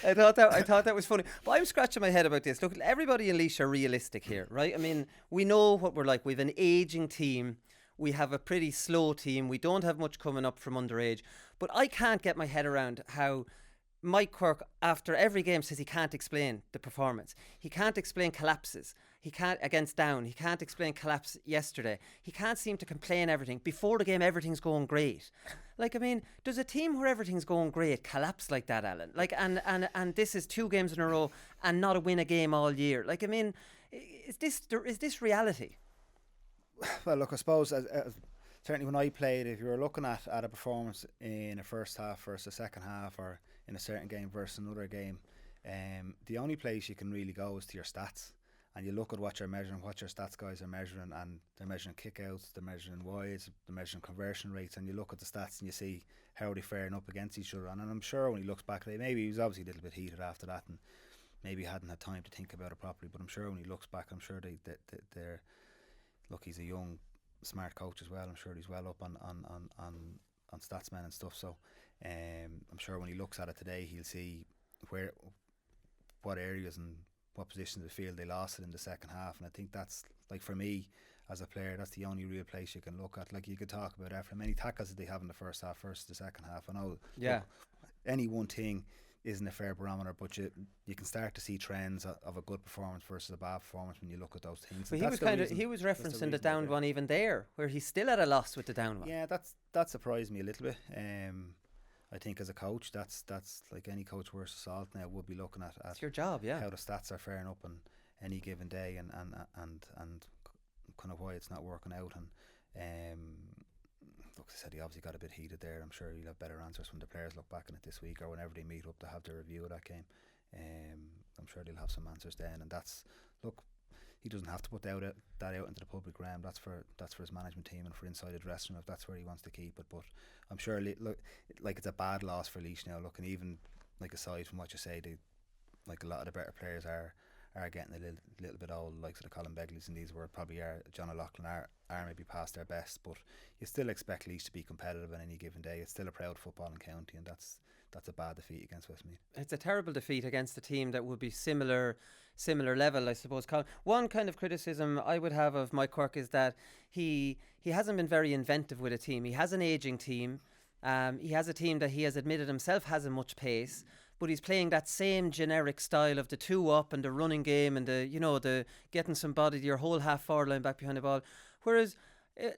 A: I thought that was funny. But I'm scratching my head about this. Look, everybody in Laois are realistic here, right? I mean, we know what we're like. We have an ageing team. We have a pretty slow team. We don't have much coming up from underage. But I can't get my head around how Mike Quirke, after every game, says he can't explain the performance. He can't explain collapses. He can't against Down. He can't explain collapse yesterday. He can't seem to complain everything. Before the game, everything's going great. Like, I mean, does a team where everything's going great collapse like that, Alan? Like, and this is 2 games in a row and not a win a game all year. Like, I mean, is this reality?
B: Well, look, I suppose certainly when I played, if you were looking at a performance in a first half versus a second half, or in a certain game versus another game, the only place you can really go is to your stats. And you look at what you're measuring, what your stats guys are measuring, and they're measuring kickouts, they're measuring wides, they're measuring conversion rates, and you look at the stats and you see how they're faring up against each other. And I'm sure when he looks back at it, maybe he was obviously a little bit heated after that, and maybe he hadn't had time to think about it properly. But I'm sure when he looks back, I'm sure they're look, he's a young, smart coach as well. I'm sure he's well up on statsmen and stuff. So I'm sure when he looks at it today, he'll see what areas and what positions of the field they lost it in the second half. And I think that's, like, for me as a player, that's the only real place you can look at. Like, you could talk about how many tackles did they have in the first half versus the second half. I know,
A: yeah,
B: look, any one thing isn't a fair barometer, but you can start to see trends of a good performance versus a bad performance when you look at those things.
A: But he was referencing the down one even there, where he's still at a loss with the down one.
B: Yeah, that surprised me a little bit. I think as a coach, that's like any coach worth salt now would be looking at.
A: It's your job, yeah.
B: How the stats are faring up on any given day, and kind of why it's not working out. And look, I said he obviously got a bit heated there. I'm sure he'll have better answers when the players look back on it this week, or whenever they meet up to have their review of that game. I'm sure they'll have some answers then. And that's, look, he doesn't have to put that out into the public realm. That's for his management team and for inside the dressing room, if that's where he wants to keep it. But I'm sure, look, like, it's a bad loss for Laois now. Look, and even, like, aside from what you say, like, a lot of the better players are getting a little bit old, like sort of Colin Begleys and these, were probably John O'Loughlin are maybe past their best, but you still expect Laois to be competitive on any given day. It's still a proud footballing county, and that's a bad defeat against Westmeath. It's
A: a terrible defeat against a team that would be similar level, I suppose. One kind of criticism I would have of Mike Quirke is that he hasn't been very inventive with a team. He has an ageing team. He has a team that he has admitted himself hasn't much pace, but he's playing that same generic style of the 2 up and the running game and the getting some body to your whole half forward line back behind the ball. Whereas,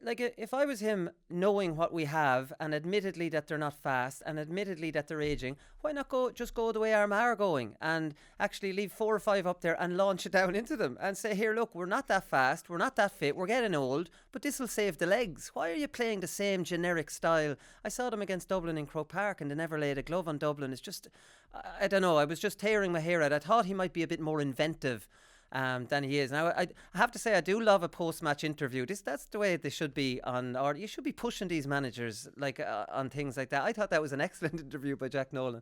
A: like, if I was him, knowing what we have, and admittedly that they're not fast, and admittedly that they're aging, why not just go the way Armagh are going and actually leave 4 or 5 up there and launch it down into them and say, here, look, we're not that fast, we're not that fit, we're getting old, but this will save the legs. Why are you playing the same generic style? I saw them against Dublin in Croke Park, and they never laid a glove on Dublin. It's just, I don't know, I was just tearing my hair out. I thought he might be a bit more inventive than he is. Now, I have to say, I do love a post-match interview. That's the way they should be on, or you should be pushing these managers like on things like that. I thought that was an excellent interview by Jack Nolan.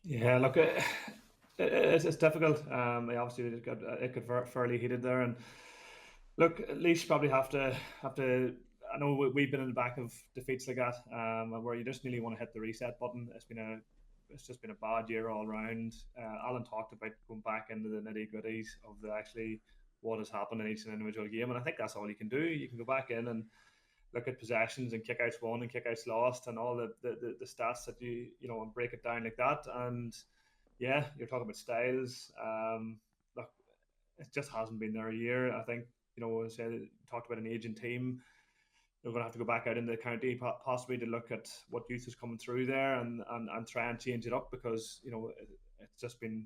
C: Yeah, look, it's difficult. Obviously it got fairly heated there, and look, at least probably have to. I know we've been in the back of defeats like that, where you just really want to hit the reset button. It's just been a bad year all round. Alan talked about going back into the nitty-gritties of actually what has happened in each individual game, and I think that's all you can do. You can go back in and look at possessions and kickouts won and kickouts lost and all the stats that you know, and break it down like that. And yeah, you're talking about styles. Look, it just hasn't been there a year. I think, you know, as I said, talked about an aging team. They're going to have to go back out into the county possibly to look at what youth is coming through there and try and change it up, because, you know, it's just been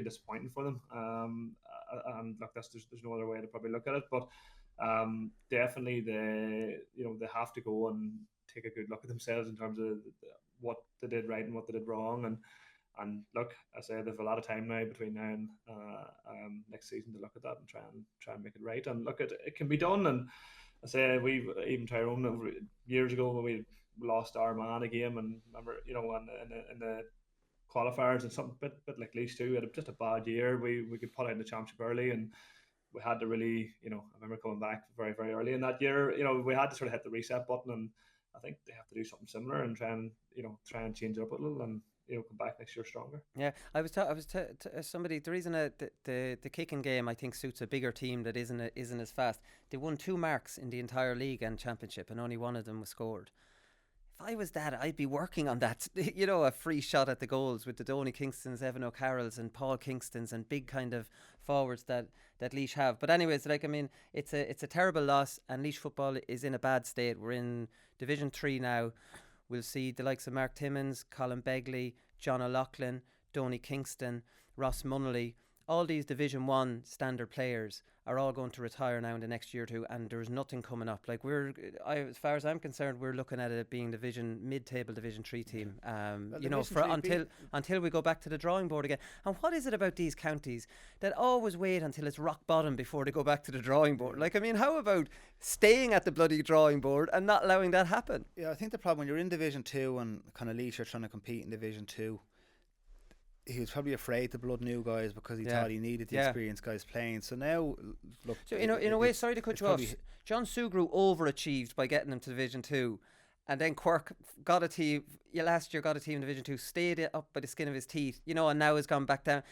C: disappointing for them. And look, there's no other way to probably look at it, but definitely they have to go and take a good look at themselves in terms of what they did right and what they did wrong. And look, I say they've a lot of time now between now and next season to look at that and try and make it right. And look, it can be done. And I say we've even Tyrone years ago when we lost Armagh a game, and remember, you know, in the qualifiers and something bit like Laois too, we had just a bad year. We could put out in the championship early, and we had to really, I remember coming back very, very early in that year. We had to sort of hit the reset button, and I think they have to do something similar and try and change it up a little, and come back next year stronger.
A: Yeah, I was somebody. The reason the kicking game I think suits a bigger team that isn't as fast. They won 2 marks in the entire league and championship, and only one of them was scored. If I was that, I'd be working on that. A free shot at the goals with the Donny Kingstons, Evan O'Carrolls, and Paul Kingstons, and big kind of forwards that Laois have. But anyways, it's a terrible loss, and Laois football is in a bad state. We're in Division 3 now. We'll see the likes of Mark Timmins, Colin Begley, John O'Loughlin, Donny Kingston, Ross Munnelly. All these Division 1 standard players are all going to retire now in the next year or two, and there's nothing coming up. As far as I'm concerned, we're looking at it being mid-table Division 3 team. Until we go back to the drawing board again. And what is it about these counties that always wait until it's rock bottom before they go back to the drawing board? How about staying at the bloody drawing board and not allowing that happen?
B: Yeah, I think the problem when you're in Division 2 and kind of Laois are trying to compete in Division 2, he was probably afraid to blood new guys because he thought he needed the experienced guys playing. So now, look.
A: So in a way, sorry to cut you off. John Sugru overachieved by getting him to Division 2, and then Quirk got a team. Last year got a team in Division 2, stayed up by the skin of his teeth. And now has gone back down.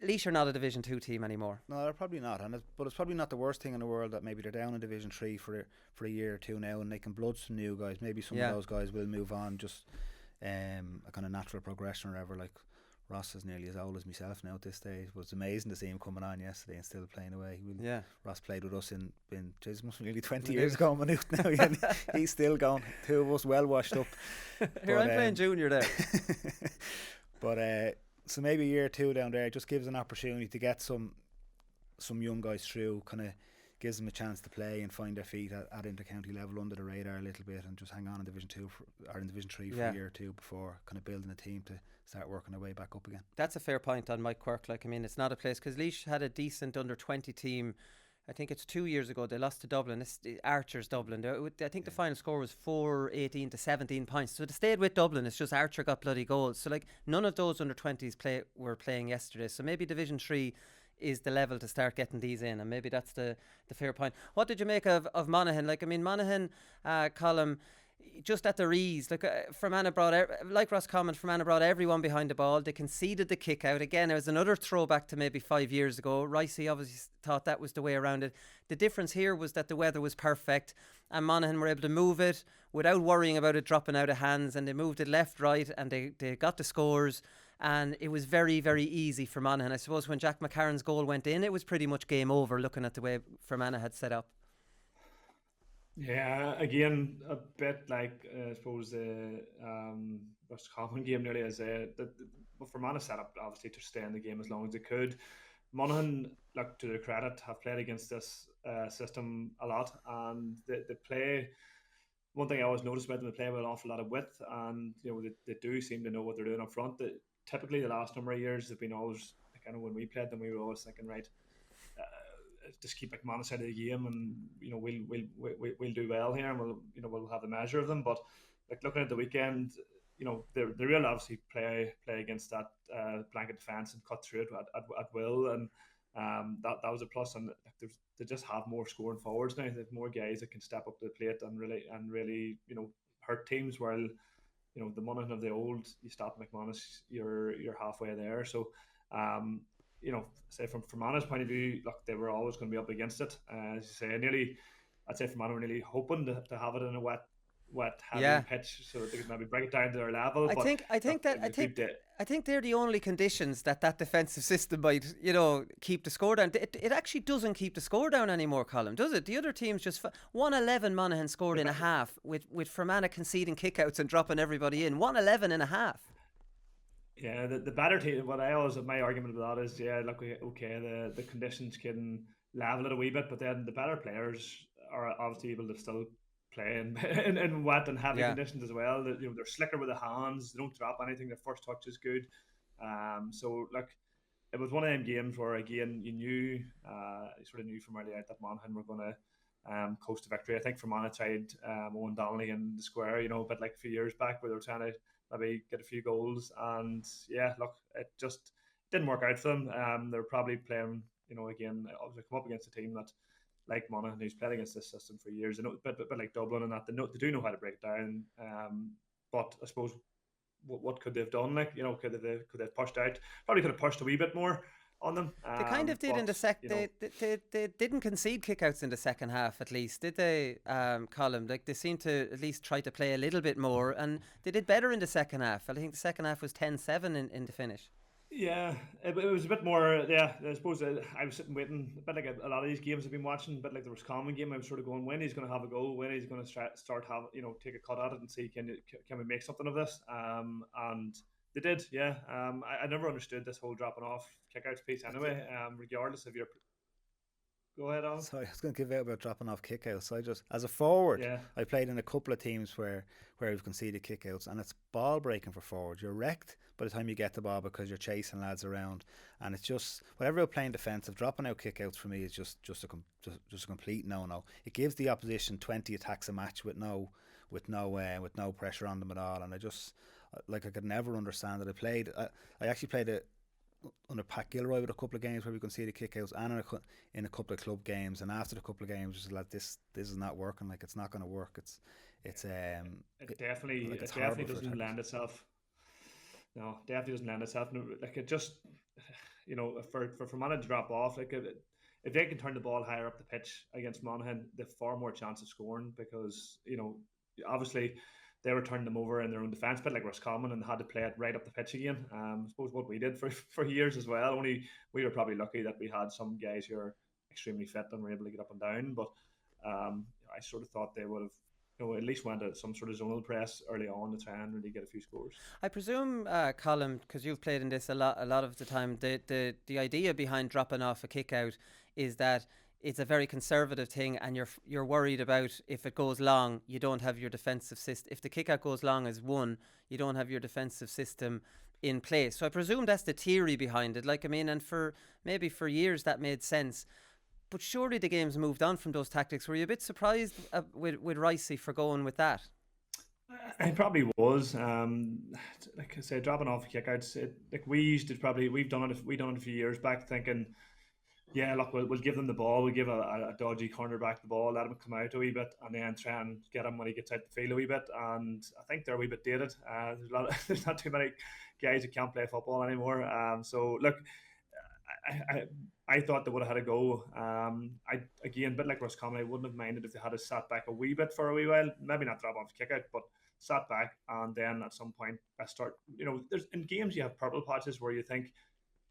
A: Laois are not a Division 2 team anymore.
B: No, they're probably not. But it's probably not the worst thing in the world that maybe they're down in Division 3 for a year or two now, and they can blood some new guys. Maybe some of those guys will move on, just a kind of natural progression or whatever. Like Ross is nearly as old as myself now at this stage. It was amazing to see him coming on yesterday and still playing away. Ross played with us in must be nearly 20 years ago. Now he's still going. 2 of us well washed up.
A: Here I'm playing junior there.
B: But so maybe a year or two down there just gives an opportunity to get some young guys through, kind of gives them a chance to play and find their feet at inter-county level under the radar a little bit, and just hang on in Division 2 or in Division 3 for a year or two before kind of building a team to start working their way back up again.
A: That's a fair point on Mike Quirk. It's not a place, because Laois had a decent under 20 team. I think it's 2 years ago they lost to Dublin. It's Archer's Dublin. I think the final score was 4-18 to 17 points. So they stayed with Dublin. It's just Archer got bloody goals. So none of those under 20s were playing yesterday. So maybe Division 3 is the level to start getting these in, and maybe that's the fair point. What did you make of Monaghan? Monaghan, Colm, just at their ease. Fermanagh brought, Roscommon, Fermanagh brought everyone behind the ball. They conceded the kick out. Again, it was another throwback to maybe 5 years ago. Ricey obviously thought that was the way around it. The difference here was that the weather was perfect, and Monaghan were able to move it without worrying about it dropping out of hands, and they moved it left, right, and they got the scores. And it was very, very easy for Monaghan. I suppose when Jack McCarron's goal went in, it was pretty much game over, looking at the way Fermanagh had set up.
C: Yeah, again, a bit like I suppose the Roscommon game nearly as Fermanagh set up obviously to stay in the game as long as they could. Monaghan, to their credit, have played against this system a lot, and they play. One thing I always noticed about them, they play with an awful lot of width, and they do seem to know what they're doing up front. Typically, the last number of years have been always when we played them, we were always thinking, right, just keep McManus out of the game, and we'll do well here, and we'll have the measure of them. But looking at the weekend, they really obviously play against that blanket defence and cut through it at will, and that was a plus. And they just have more scoring forwards now. They have more guys that can step up to the plate and really hurt teams. While the Monaghan of the old, you stop McManus, you're halfway there. So say from Fermanagh's point of view, they were always going to be up against it. As you say, I'd say Fermanagh were nearly hoping to have it in a wet heavy pitch so that they could maybe bring it down to their level.
A: I think they're the only conditions that defensive system might keep the score down. It actually doesn't keep the score down anymore, Colm, does it? The other teams just 111 Monaghan scored in a half with Fermanagh conceding kickouts and dropping everybody in. 111 in a half.
C: Yeah, the better team. What I always my argument about that is the conditions can level it a wee bit, but then the better players are obviously able to still play in wet and heavy conditions as well. They're slicker with the hands. They don't drop anything. Their first touch is good. So it was one of them games where again you sort of knew from early out that Monaghan were going to coast to victory. I think Fermanagh tried Owen Donnelly in the square, a bit like a few years back where they were trying to maybe get a few goals, and it just didn't work out for them. They're probably playing again, obviously come up against a team that, like Monaghan, who's played against this system for years, but like Dublin and that, they do know how to break it down. But I suppose what could they have done? Like, could they have pushed out? Probably could have pushed a wee bit more on them.
A: They kind of did in the they didn't concede kickouts in the second half, at least, did they, Colm? Like, they seemed to at least try to play a little bit more, and they did better in the second half. I think the second half was 10-7 in the finish.
C: Yeah, it was a bit more. Yeah, I suppose I was sitting waiting. A bit like a lot of these games I've been watching, but like the Roscommon game, I was sort of going, when he's going to have a go, when he's going to start have take a cut at it and see can we make something of this. And they did. Yeah. I never understood this whole dropping off kickouts piece anyway. Regardless of your. Go ahead, Alan.
B: Sorry, I was going to give out about dropping off kickouts. So I just, as a forward, I played in a couple of teams where we've conceded kickouts, and it's ball breaking for forwards. You're wrecked by the time you get the ball because you're chasing lads around, and it's just whatever you're playing defensive, dropping out kickouts for me is just a complete no. It gives the opposition 20 attacks a match with no pressure on them at all, and I could never understand it. I actually played it under Pat Gilroy with a couple of games where we conceded kickouts, and in a couple of club games, and after the couple of games, just like this is not working. Like, it's not going to work. It
C: definitely doesn't lend itself. No, definitely doesn't lend itself. Like, it just, for Fermanagh to drop off, like, if they can turn the ball higher up the pitch against Monaghan, they've far more chance of scoring, because obviously they were turning them over in their own defence, but like Roscommon, and had to play it right up the pitch again. I suppose what we did for years as well. Only we were probably lucky that we had some guys who are extremely fit and were able to get up and down. But I sort of thought they would have, at least went at some sort of zonal press early on to try and really get a few scores.
A: I presume, Colm, because you've played in this a lot of the time, the idea behind dropping off a kick out is that it's a very conservative thing, and you're worried about if it goes long, you don't have your defensive system. If the kick out goes long as one, you don't have your defensive system in place. So I presume that's the theory behind it. Like, I mean, and for years that made sense. But surely the game's moved on from those tactics. Were you a bit surprised with Ricey for going with that?
C: I probably was. Like I said, dropping off kickouts. We've done it a few years back, thinking, yeah, look, we'll give them the ball. We'll give a dodgy cornerback the ball, let him come out a wee bit, and then try and get him when he gets out the field a wee bit. And I think they're a wee bit dated. There's not too many guys who can't play football anymore. So look, I thought they would have had a go. But like Roscommon, I wouldn't have minded if they had sat back a wee bit for a wee while. Maybe not drop off the kick out, but sat back, and then at some point I start. There's in games you have purple patches where you think,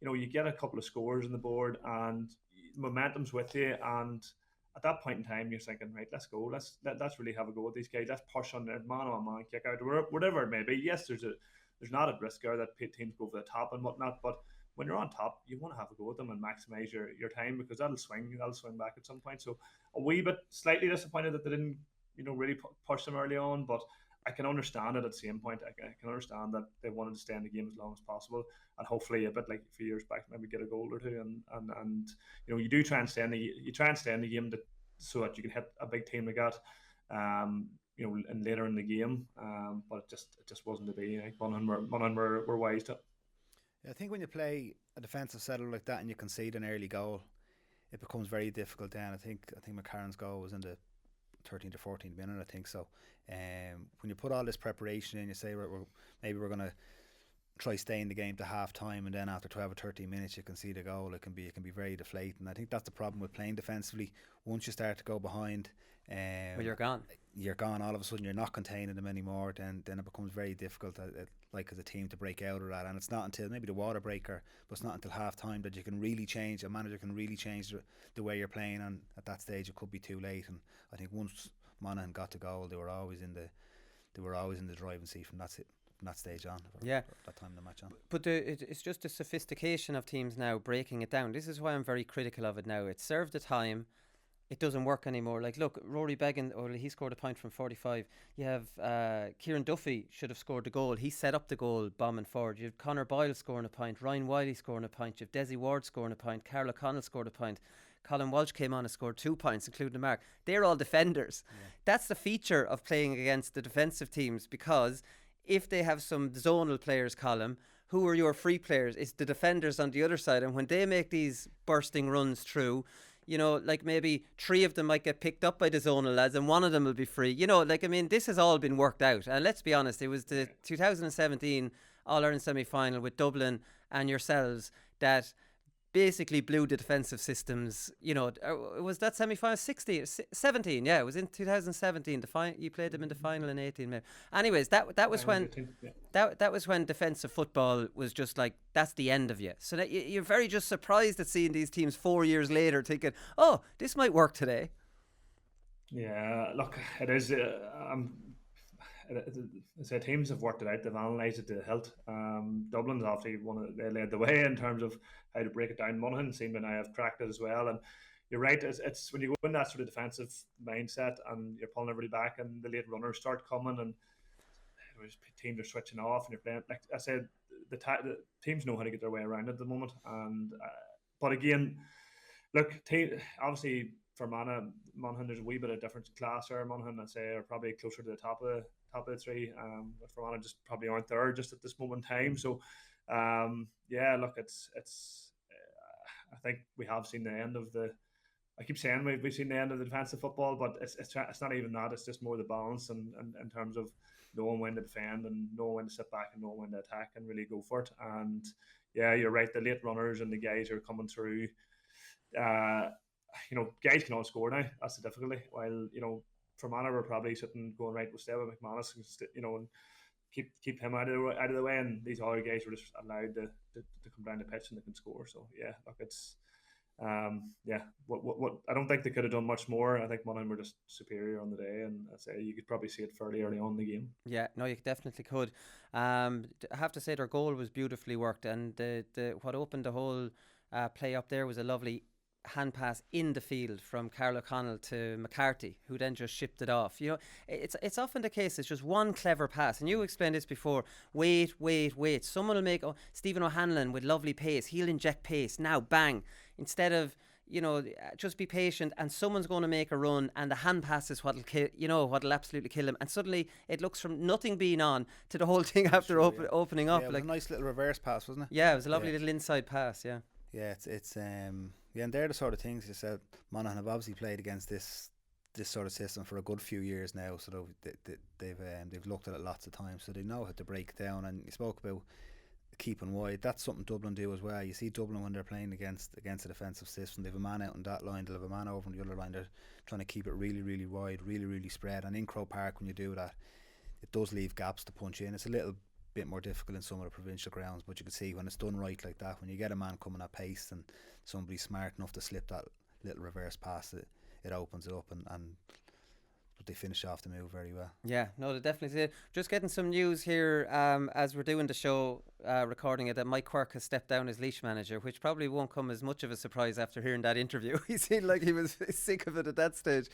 C: you get a couple of scores on the board and momentum's with you, and at that point in time you're thinking, right, let's go, let's really have a go with these guys, let's push on their man kick out, or whatever it may be. Yes, there's not a risk there that teams go for the top and whatnot, but when you're on top, you want to have a go with them and maximize your time, because that'll swing back at some point. So a wee bit slightly disappointed that they didn't really push them early on, but I can understand it at the same point. I can understand that they wanted to stay in the game as long as possible, and hopefully, a bit like a few years back, maybe get a goal or two. And you do try and stay in the game so that you can hit a big team like that, and later in the game. But it just wasn't to be. Monaghan were wise to it.
B: I think when you play a defensive setup like that and you concede an early goal, it becomes very difficult. Then I think McCarron's goal was in the 13 to 14 minute, I think so. When you put all this preparation in, you say we're going to try stay in the game to half time, and then after 12 or 13 minutes you can see the goal. It can be very deflating. I think that's the problem with playing defensively. Once you start to go behind,
A: well, you're gone. All
B: of a sudden you're not containing them anymore. Then it becomes very difficult, as a team, to break out of that. And it's not until maybe the water breaker, but it's not until half time that you can really change. A manager can really change the way you're playing, and at that stage it could be too late. And I think once Monaghan got to goal, they were always in the driving seat from that stage on. That time in the match on.
A: But it's just the sophistication of teams now breaking it down. This is why I'm very critical of it now. It served the time. It doesn't work anymore. Like, look, Rory Beggan, he scored a point from 45. You have Kieran Duffy should have scored the goal. He set up the goal, bombing forward. You have Conor Boyle scoring a point, Ryan Wiley scoring a point, you have Desi Ward scoring a point, Carl O'Connell scored a point, Colin Walsh came on and scored 2 points, including the mark. They're all defenders. Yeah. That's the feature of playing against the defensive teams, because if they have some zonal players, Colin, who are your free players? It's the defenders on the other side. And when they make these bursting runs through, you know, like maybe 3 of them might get picked up by the zonal lads and 1 of them will be free. You know, like, I mean, this has all been worked out. And let's be honest, it was the 2017 All-Ireland semi-final with Dublin and yourselves that basically blew the defensive systems. You know, was that semi-final 17? Yeah, it was in 2017. You played them in the final in 18 maybe. Anyways, that was when that was when defensive football was just like, that's the end of you. So that you're very just surprised at seeing these teams 4 years later thinking, oh, this might work today.
C: Yeah, look, it is. So teams have worked it out. They've analysed it to hilt. Dublin's obviously they led the way in terms of how to break it down. Monaghan seem to now have cracked it as well. And you're right. It's when you go in that sort of defensive mindset and you're pulling everybody back, and the late runners start coming, and teams are switching off, and you're playing. Like I said, the teams know how to get their way around at the moment. And but again, look, obviously Fermanagh, Monaghan, there's a wee bit of difference in class there. Monaghan, I'd say, are probably closer to the top of the 3. But Fermanagh just probably aren't there just at this moment in time. So, yeah, look, it's. I think we have seen the end of the. I keep saying we've seen the end of the defensive football, but it's not even that. It's just more the balance and in terms of knowing when to defend and knowing when to sit back and knowing when to attack and really go for it. And yeah, you're right. The late runners and the guys who are coming through. You know, guys can all score now. That's the difficulty. While, you know, Fermanagh were probably sitting going, right, we'll stay with McManus, you know, and keep him out of the way, and these other guys were just allowed to come down the pitch and they can score. So yeah, look, it's what I don't think they could have done much more. I think Monaghan were just superior on the day, and I'd say you could probably see it fairly early on in the game. Yeah,
A: no, you definitely could. I have to say their goal was beautifully worked, and the what opened the whole play up there was a lovely hand pass in the field from Carl O'Connell to McCarthy, who then just shipped it off. You know, it's often the case, it's just one clever pass, and you explained this before. Wait, someone will make Stephen O'Hanlon with lovely pace, he'll inject pace, now bang, instead of, you know, just be patient, and someone's going to make a run, and the hand pass is what'll kill, you know, what'll absolutely kill him, and suddenly it looks from nothing being on to the whole thing after opening up.
B: Yeah, it was like a nice little reverse pass, wasn't it?
A: Yeah, it was a lovely little inside pass. Yeah,
B: it's yeah, and they're the sort of things you said. Monaghan have obviously played against this sort of system for a good few years now, so they've looked at it lots of times, so they know how to break it down. And you spoke about keeping wide. That's something Dublin do as well. You see Dublin when they're playing against a defensive system, they've a man out on that line, they'll have a man over on the other line. They're trying to keep it really, really wide, really, really spread. And in Croke Park, when you do that, it does leave gaps to punch in. It's a little bit more difficult in some of the provincial grounds, but you can see when it's done right like that, when you get a man coming at pace and somebody's smart enough to slip that little reverse pass, it opens it up, and they finish off the move very well.
A: Yeah, no, they definitely did. Just getting some news here as we're doing the show, recording it, that Mike Quirke has stepped down as Laois manager, which probably won't come as much of a surprise after hearing that interview. He seemed like he was sick of it at that stage.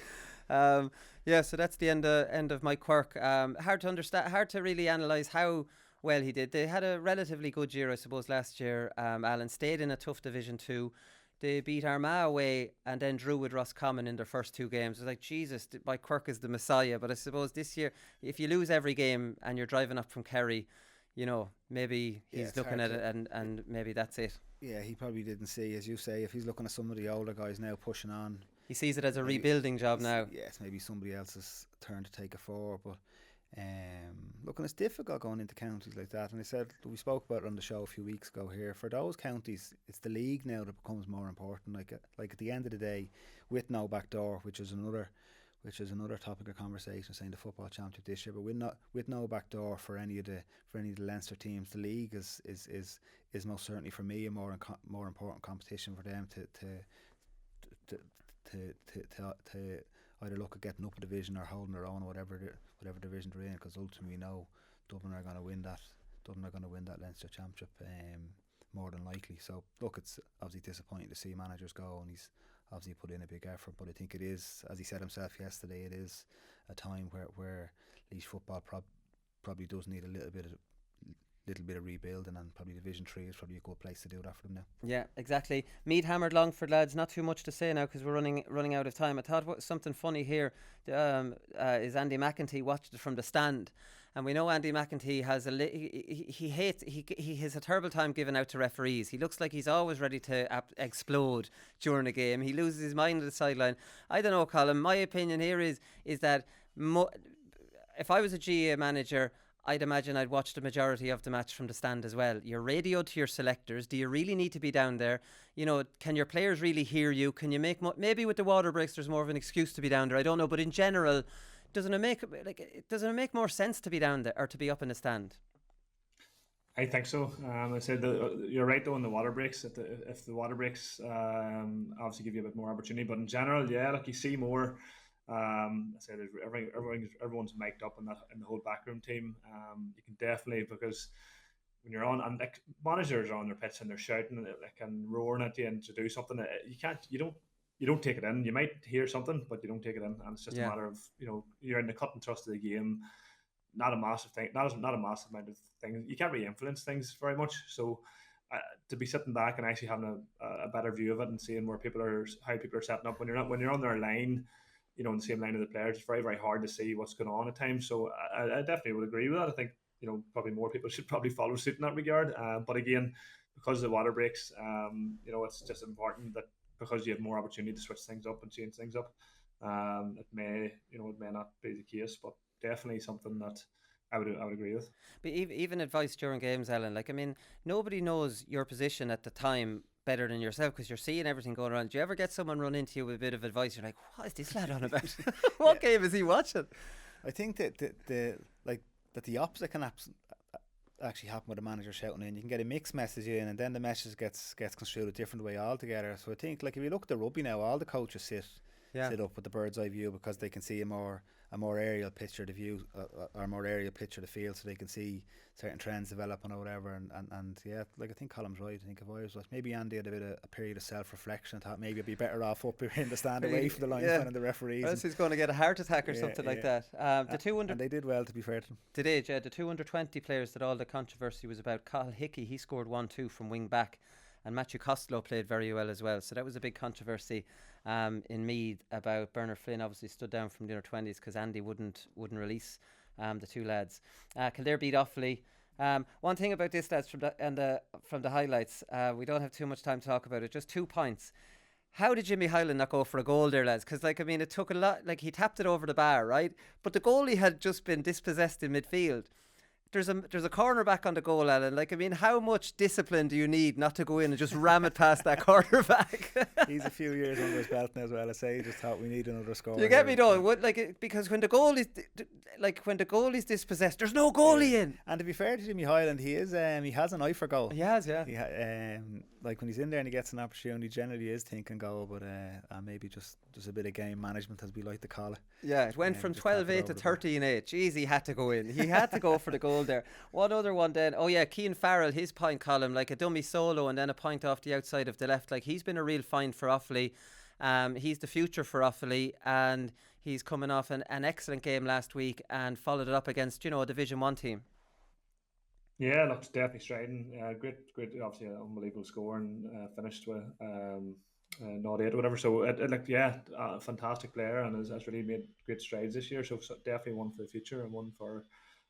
A: Yeah, so that's the end of Mike Quirke. Hard to understand, hard to really analyse how well he did. They had a relatively good year, I suppose, last year. Alan stayed in a tough Division 2. They beat Armagh away and then drew with Roscommon in their first 2 games. It was like, Jesus, Mike Quirke is the messiah. But I suppose this year, if you lose every game and you're driving up from Kerry, you know, maybe he's looking at it and maybe that's it.
B: Yeah, he probably didn't see, as you say, if he's looking at some of the older guys now pushing on.
A: He sees it as a rebuilding job now.
B: Yes, maybe somebody else's turn to take it forward. But look, and it's difficult going into counties like that. And I said, we spoke about it on the show a few weeks ago here. For those counties, it's the league now that becomes more important. Like at the end of the day, with no back door, which is another topic of conversation, saying the football championship this year, but with no back door for any of the Leinster teams, the league is most certainly for me a more important competition for them to either look at getting up a division or holding their own, whatever division they're in, because ultimately we know Dublin are going to win that Leinster championship more than likely. So look, it's obviously disappointing to see managers go, and he's obviously put in a big effort, but I think it is, as he said himself yesterday, it is a time where Laois football probably does need a little bit of rebuilding, and probably Division 3 is probably a good place to do that for them now.
A: Yeah, exactly. Meath hammered Longford, lads. Not too much to say now because we're running out of time. I thought something funny here is Andy McEntee watched it from the stand, and we know Andy McEntee has he hates he has a terrible time giving out to referees. He looks like he's always ready to explode during a game. He loses his mind at the sideline. I don't know, Colm. My opinion here is that if I was a GA manager, I'd imagine I'd watch the majority of the match from the stand as well. You're radioed to your selectors. Do you really need to be down there? You know, can your players really hear you? Can you make maybe with the water breaks there's more of an excuse to be down there. I don't know, but in general, doesn't it make more sense to be down there or to be up in the stand?
C: I think so. I said you're right though in the water breaks. If the water breaks obviously give you a bit more opportunity, but in general, yeah, like you see more. I said everyone's mic'd up in the whole backroom team. You can definitely, because when you're on and like managers are on their pitch and they're shouting like and roaring at you and to do something, you don't take it in. You might hear something, but you don't take it in, and it's just a matter of you're in the cut and thrust of the game. Not a massive thing. Not a massive amount of things. You can't really influence things very much. So to be sitting back and actually having a better view of it and seeing how people are setting up when you're on their line. In the same line of the players, it's very, very hard to see what's going on at times. So I definitely would agree with that. I think, probably more people should probably follow suit in that regard. But again, because of the water breaks, it's just important that because you have more opportunity to switch things up and change things up, it may not be the case, but definitely something that I would agree with.
A: But even advice during games, Ellen, like, I mean, nobody knows your position at the time better than yourself because you're seeing everything going on. Do you ever get someone run into you with a bit of advice? You're like, what is this lad on about? What game is he watching?
B: I think that the opposite can actually happen with a manager shouting in. You can get a mixed message in, and then the message gets construed a different way altogether. So I think, like, if you look at the rugby now, all the coaches sit up with the bird's eye view because they can see a more aerial picture of the view or more aerial picture of the field, so they can see certain trends developing or whatever. And yeah, like I think Colm's right. I think if I was maybe Andy had a period of self-reflection and thought maybe I'd be better off up here in the stand away from the line and the referees.
A: Else he's going to get a heart attack or something like that.
B: And they did well, to be fair to them.
A: They did, yeah. The 220 players that all the controversy was about. Cathal Hickey, he scored 1-2 from wing back, and Matthew Costello played very well as well. So that was a big controversy in Meath about Bernard Flynn. Obviously stood down from the under 20s because Andy wouldn't release the two lads. Kildare beat Offaly. One thing about this, lads, from the highlights, we don't have too much time to talk about it. Just 2 points. How did Jimmy Hyland not go for a goal there, lads? Because, like, I mean, it took a lot. Like, he tapped it over the bar, right? But the goalie had just been dispossessed in midfield. There's a corner back on the goal, Alan. Like, I mean, how much discipline do you need not to go in and just ram it past that corner back?
B: He's a few years under his belt now as well. I say, he just thought we need another score.
A: You get me though? Because when the goal is dispossessed, there's no goalie in.
B: And to be fair to Jimmy Hyland, he has an eye for goal.
A: He has, yeah.
B: Like when he's in there and he gets an opportunity, generally is thinking goal, but maybe just a bit of game management, as we like to call it.
A: Yeah, it went from 12-8 to 13-8. Jeez, he had to go in. He had to go for the goal there. One other one then. Oh yeah, Cian Farrell, his point column, like a dummy solo and then a point off the outside of the left. Like, he's been a real find for Offaly. He's the future for Offaly, and he's coming off an excellent game last week and followed it up against, a Division 1 team.
C: Yeah, looks definitely striding. Great, obviously an unbelievable score and finished with 0-8 or whatever. So a fantastic player and has really made great strides this year. So definitely one for the future and one for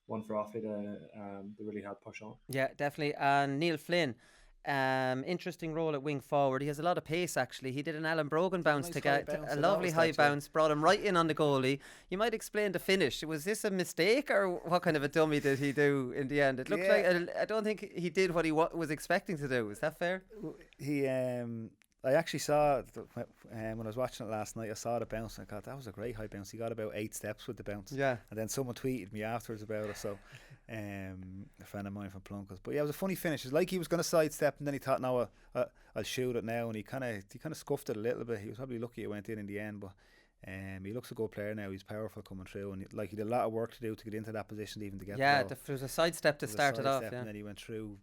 C: Offaly to really help push on. Yeah,
A: definitely. And Neil Flynn, interesting role at wing forward. He has a lot of pace, actually. He did an Alan Brogan bounce to get a lovely high bounce, brought him right in on the goalie. You might explain the finish. Was this a mistake, or what kind of a dummy did he do in the end? It looked like I don't think he did what he was expecting to do. Is that fair?
B: I actually saw when I was watching it last night, I saw the bounce and I thought that was a great high bounce. He got about 8 steps with the bounce.
A: Yeah.
B: And then someone tweeted me afterwards about it. So a friend of mine from Plunkett. But yeah, it was a funny finish. It's like he was going to sidestep and then he thought, no, I'll shoot it now. And he kind of scuffed it a little bit. He was probably lucky it went in the end. But he looks a good player now. He's powerful coming through. And he did a lot of work to do to get into that position, even to get
A: there was a sidestep to start it off. Yeah.
B: And then he went through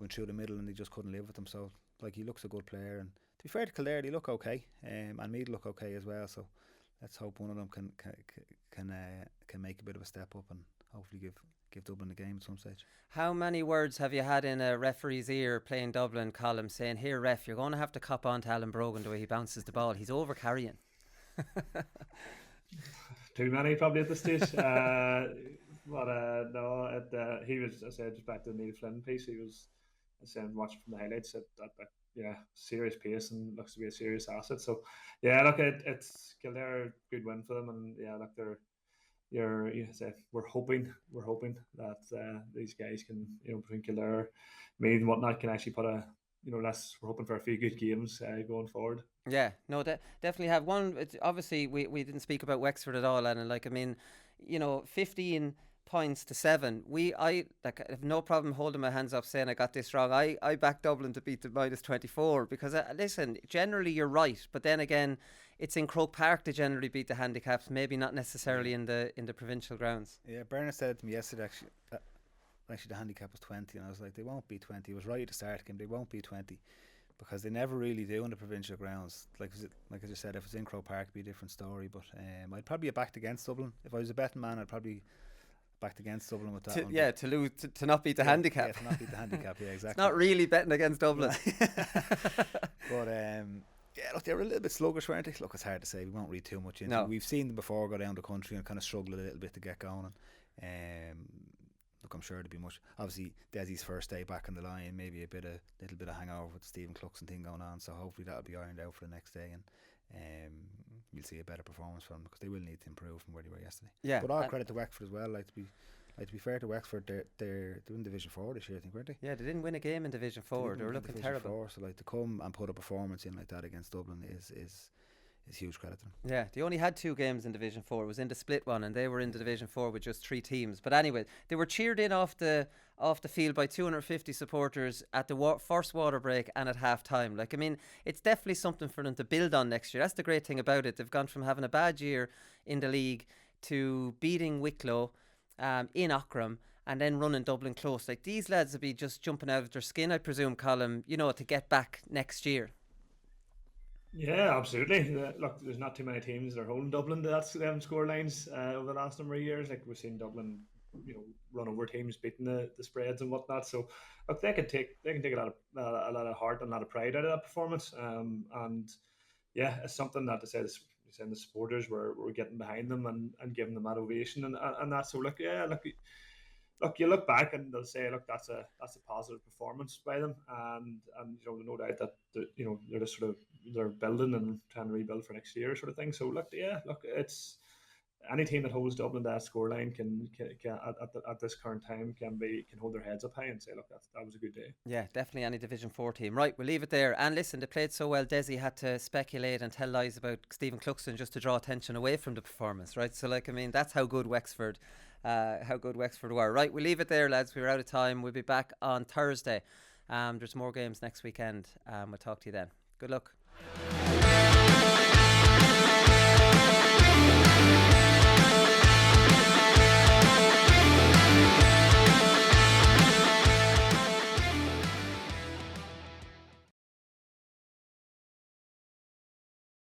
B: the middle and he just couldn't live with him. So like, he looks a good player. And to be fair to Kildare, they look okay, and Meath look okay as well. So let's hope one of them can make a bit of a step up and hopefully give Dublin a game at some stage.
A: How many words have you had in a referee's ear playing Dublin, Colm, saying, "Here, ref, you're going to have to cop on to Alan Brogan the way he bounces the ball. He's over carrying."
C: Too many probably at this stage. But no, he was, I said, just back to the Neil Flynn piece. He was saying, watching from the highlights, that yeah, serious pace and looks to be a serious asset. So yeah, look, it's Kildare, good win for them, and yeah, look, we're hoping that these guys can, between Kildare, Meath and whatnot, can actually put a, we're hoping for a few good games going forward.
A: Yeah, no, definitely have one. Obviously, we didn't speak about Wexford at all, and 15 points to 7. I have no problem holding my hands up saying I got this wrong. I backed Dublin to beat the -24 because listen, generally you're right, but then again, it's in Croke Park to generally beat the handicaps, maybe not necessarily in the provincial grounds.
B: Yeah, Bernard said to me yesterday actually the handicap was 20, and I was like, they won't be 20. He was right at the start of the game, they won't be 20. Because they never really do on the provincial grounds. Like I just said, if it's in Croke Park, it'd be a different story. But I'd probably have backed against Dublin. If I was a betting man, I'd probably backed against Dublin with that one.
A: Yeah, to lose, to not beat the handicap.
B: Yeah, to not beat the handicap, yeah, exactly.
A: It's not really betting against Dublin.
B: But yeah, look, they were a little bit sluggish, weren't they? Look, it's hard to say. We won't read too much into it. We've seen them before go down the country and kind of struggle a little bit to get going. Look, I'm sure there'd be much. Obviously, Desi's first day back on the line, maybe little bit of hangover with the Stephen Cluxton thing going on. So hopefully that'll be ironed out for the next day, and we'll see a better performance from them, because they will need to improve from where they were yesterday.
A: Yeah,
B: but all credit to Wexford as well. Like to be fair to Wexford, they're doing Division 4 this year, I think, weren't they?
A: Yeah, they didn't win a game in Division 4. They were looking terrible.
B: 4, so like to come and put a performance in like that against Dublin is huge credit to them.
A: Yeah, they only had 2 games in Division 4. It was in the split one, and they were in the Division 4 with just 3 teams. But anyway, they were cheered in off the field by 250 supporters at the first water break and at half time. Like, I mean, it's definitely something for them to build on next year. That's the great thing about it. They've gone from having a bad year in the league to beating Wicklow in Ockram, and then running Dublin close. Like, these lads will be just jumping out of their skin, I presume, Colm, to get back next year.
C: Yeah, absolutely. Look, there's not too many teams that are holding Dublin to them score lines over the last number of years. Like, we've seen Dublin, run over teams, beating the spreads and whatnot. So, look, they can take a lot of heart and a lot of pride out of that performance. And yeah, it's something that, to say, the supporters were getting behind them and giving them that ovation and that. So, look, you look back and they'll say, look, that's a positive performance by them, and no doubt that they're just they're building and trying to rebuild for next year, sort of thing. So look, it's any team that holds Dublin to that scoreline can at this current time can hold their heads up high and say, look, that was a good day.
A: Yeah, definitely any Division 4 team. Right, we'll leave it there. And listen, they played so well, Desi had to speculate and tell lies about Stephen Cluxton just to draw attention away from the performance, right? So, like, I mean, that's how good Wexford were. Right, we'll leave it there, lads. We're out of time. We'll be back on Thursday. There's more games next weekend. We'll talk to you then. Good luck.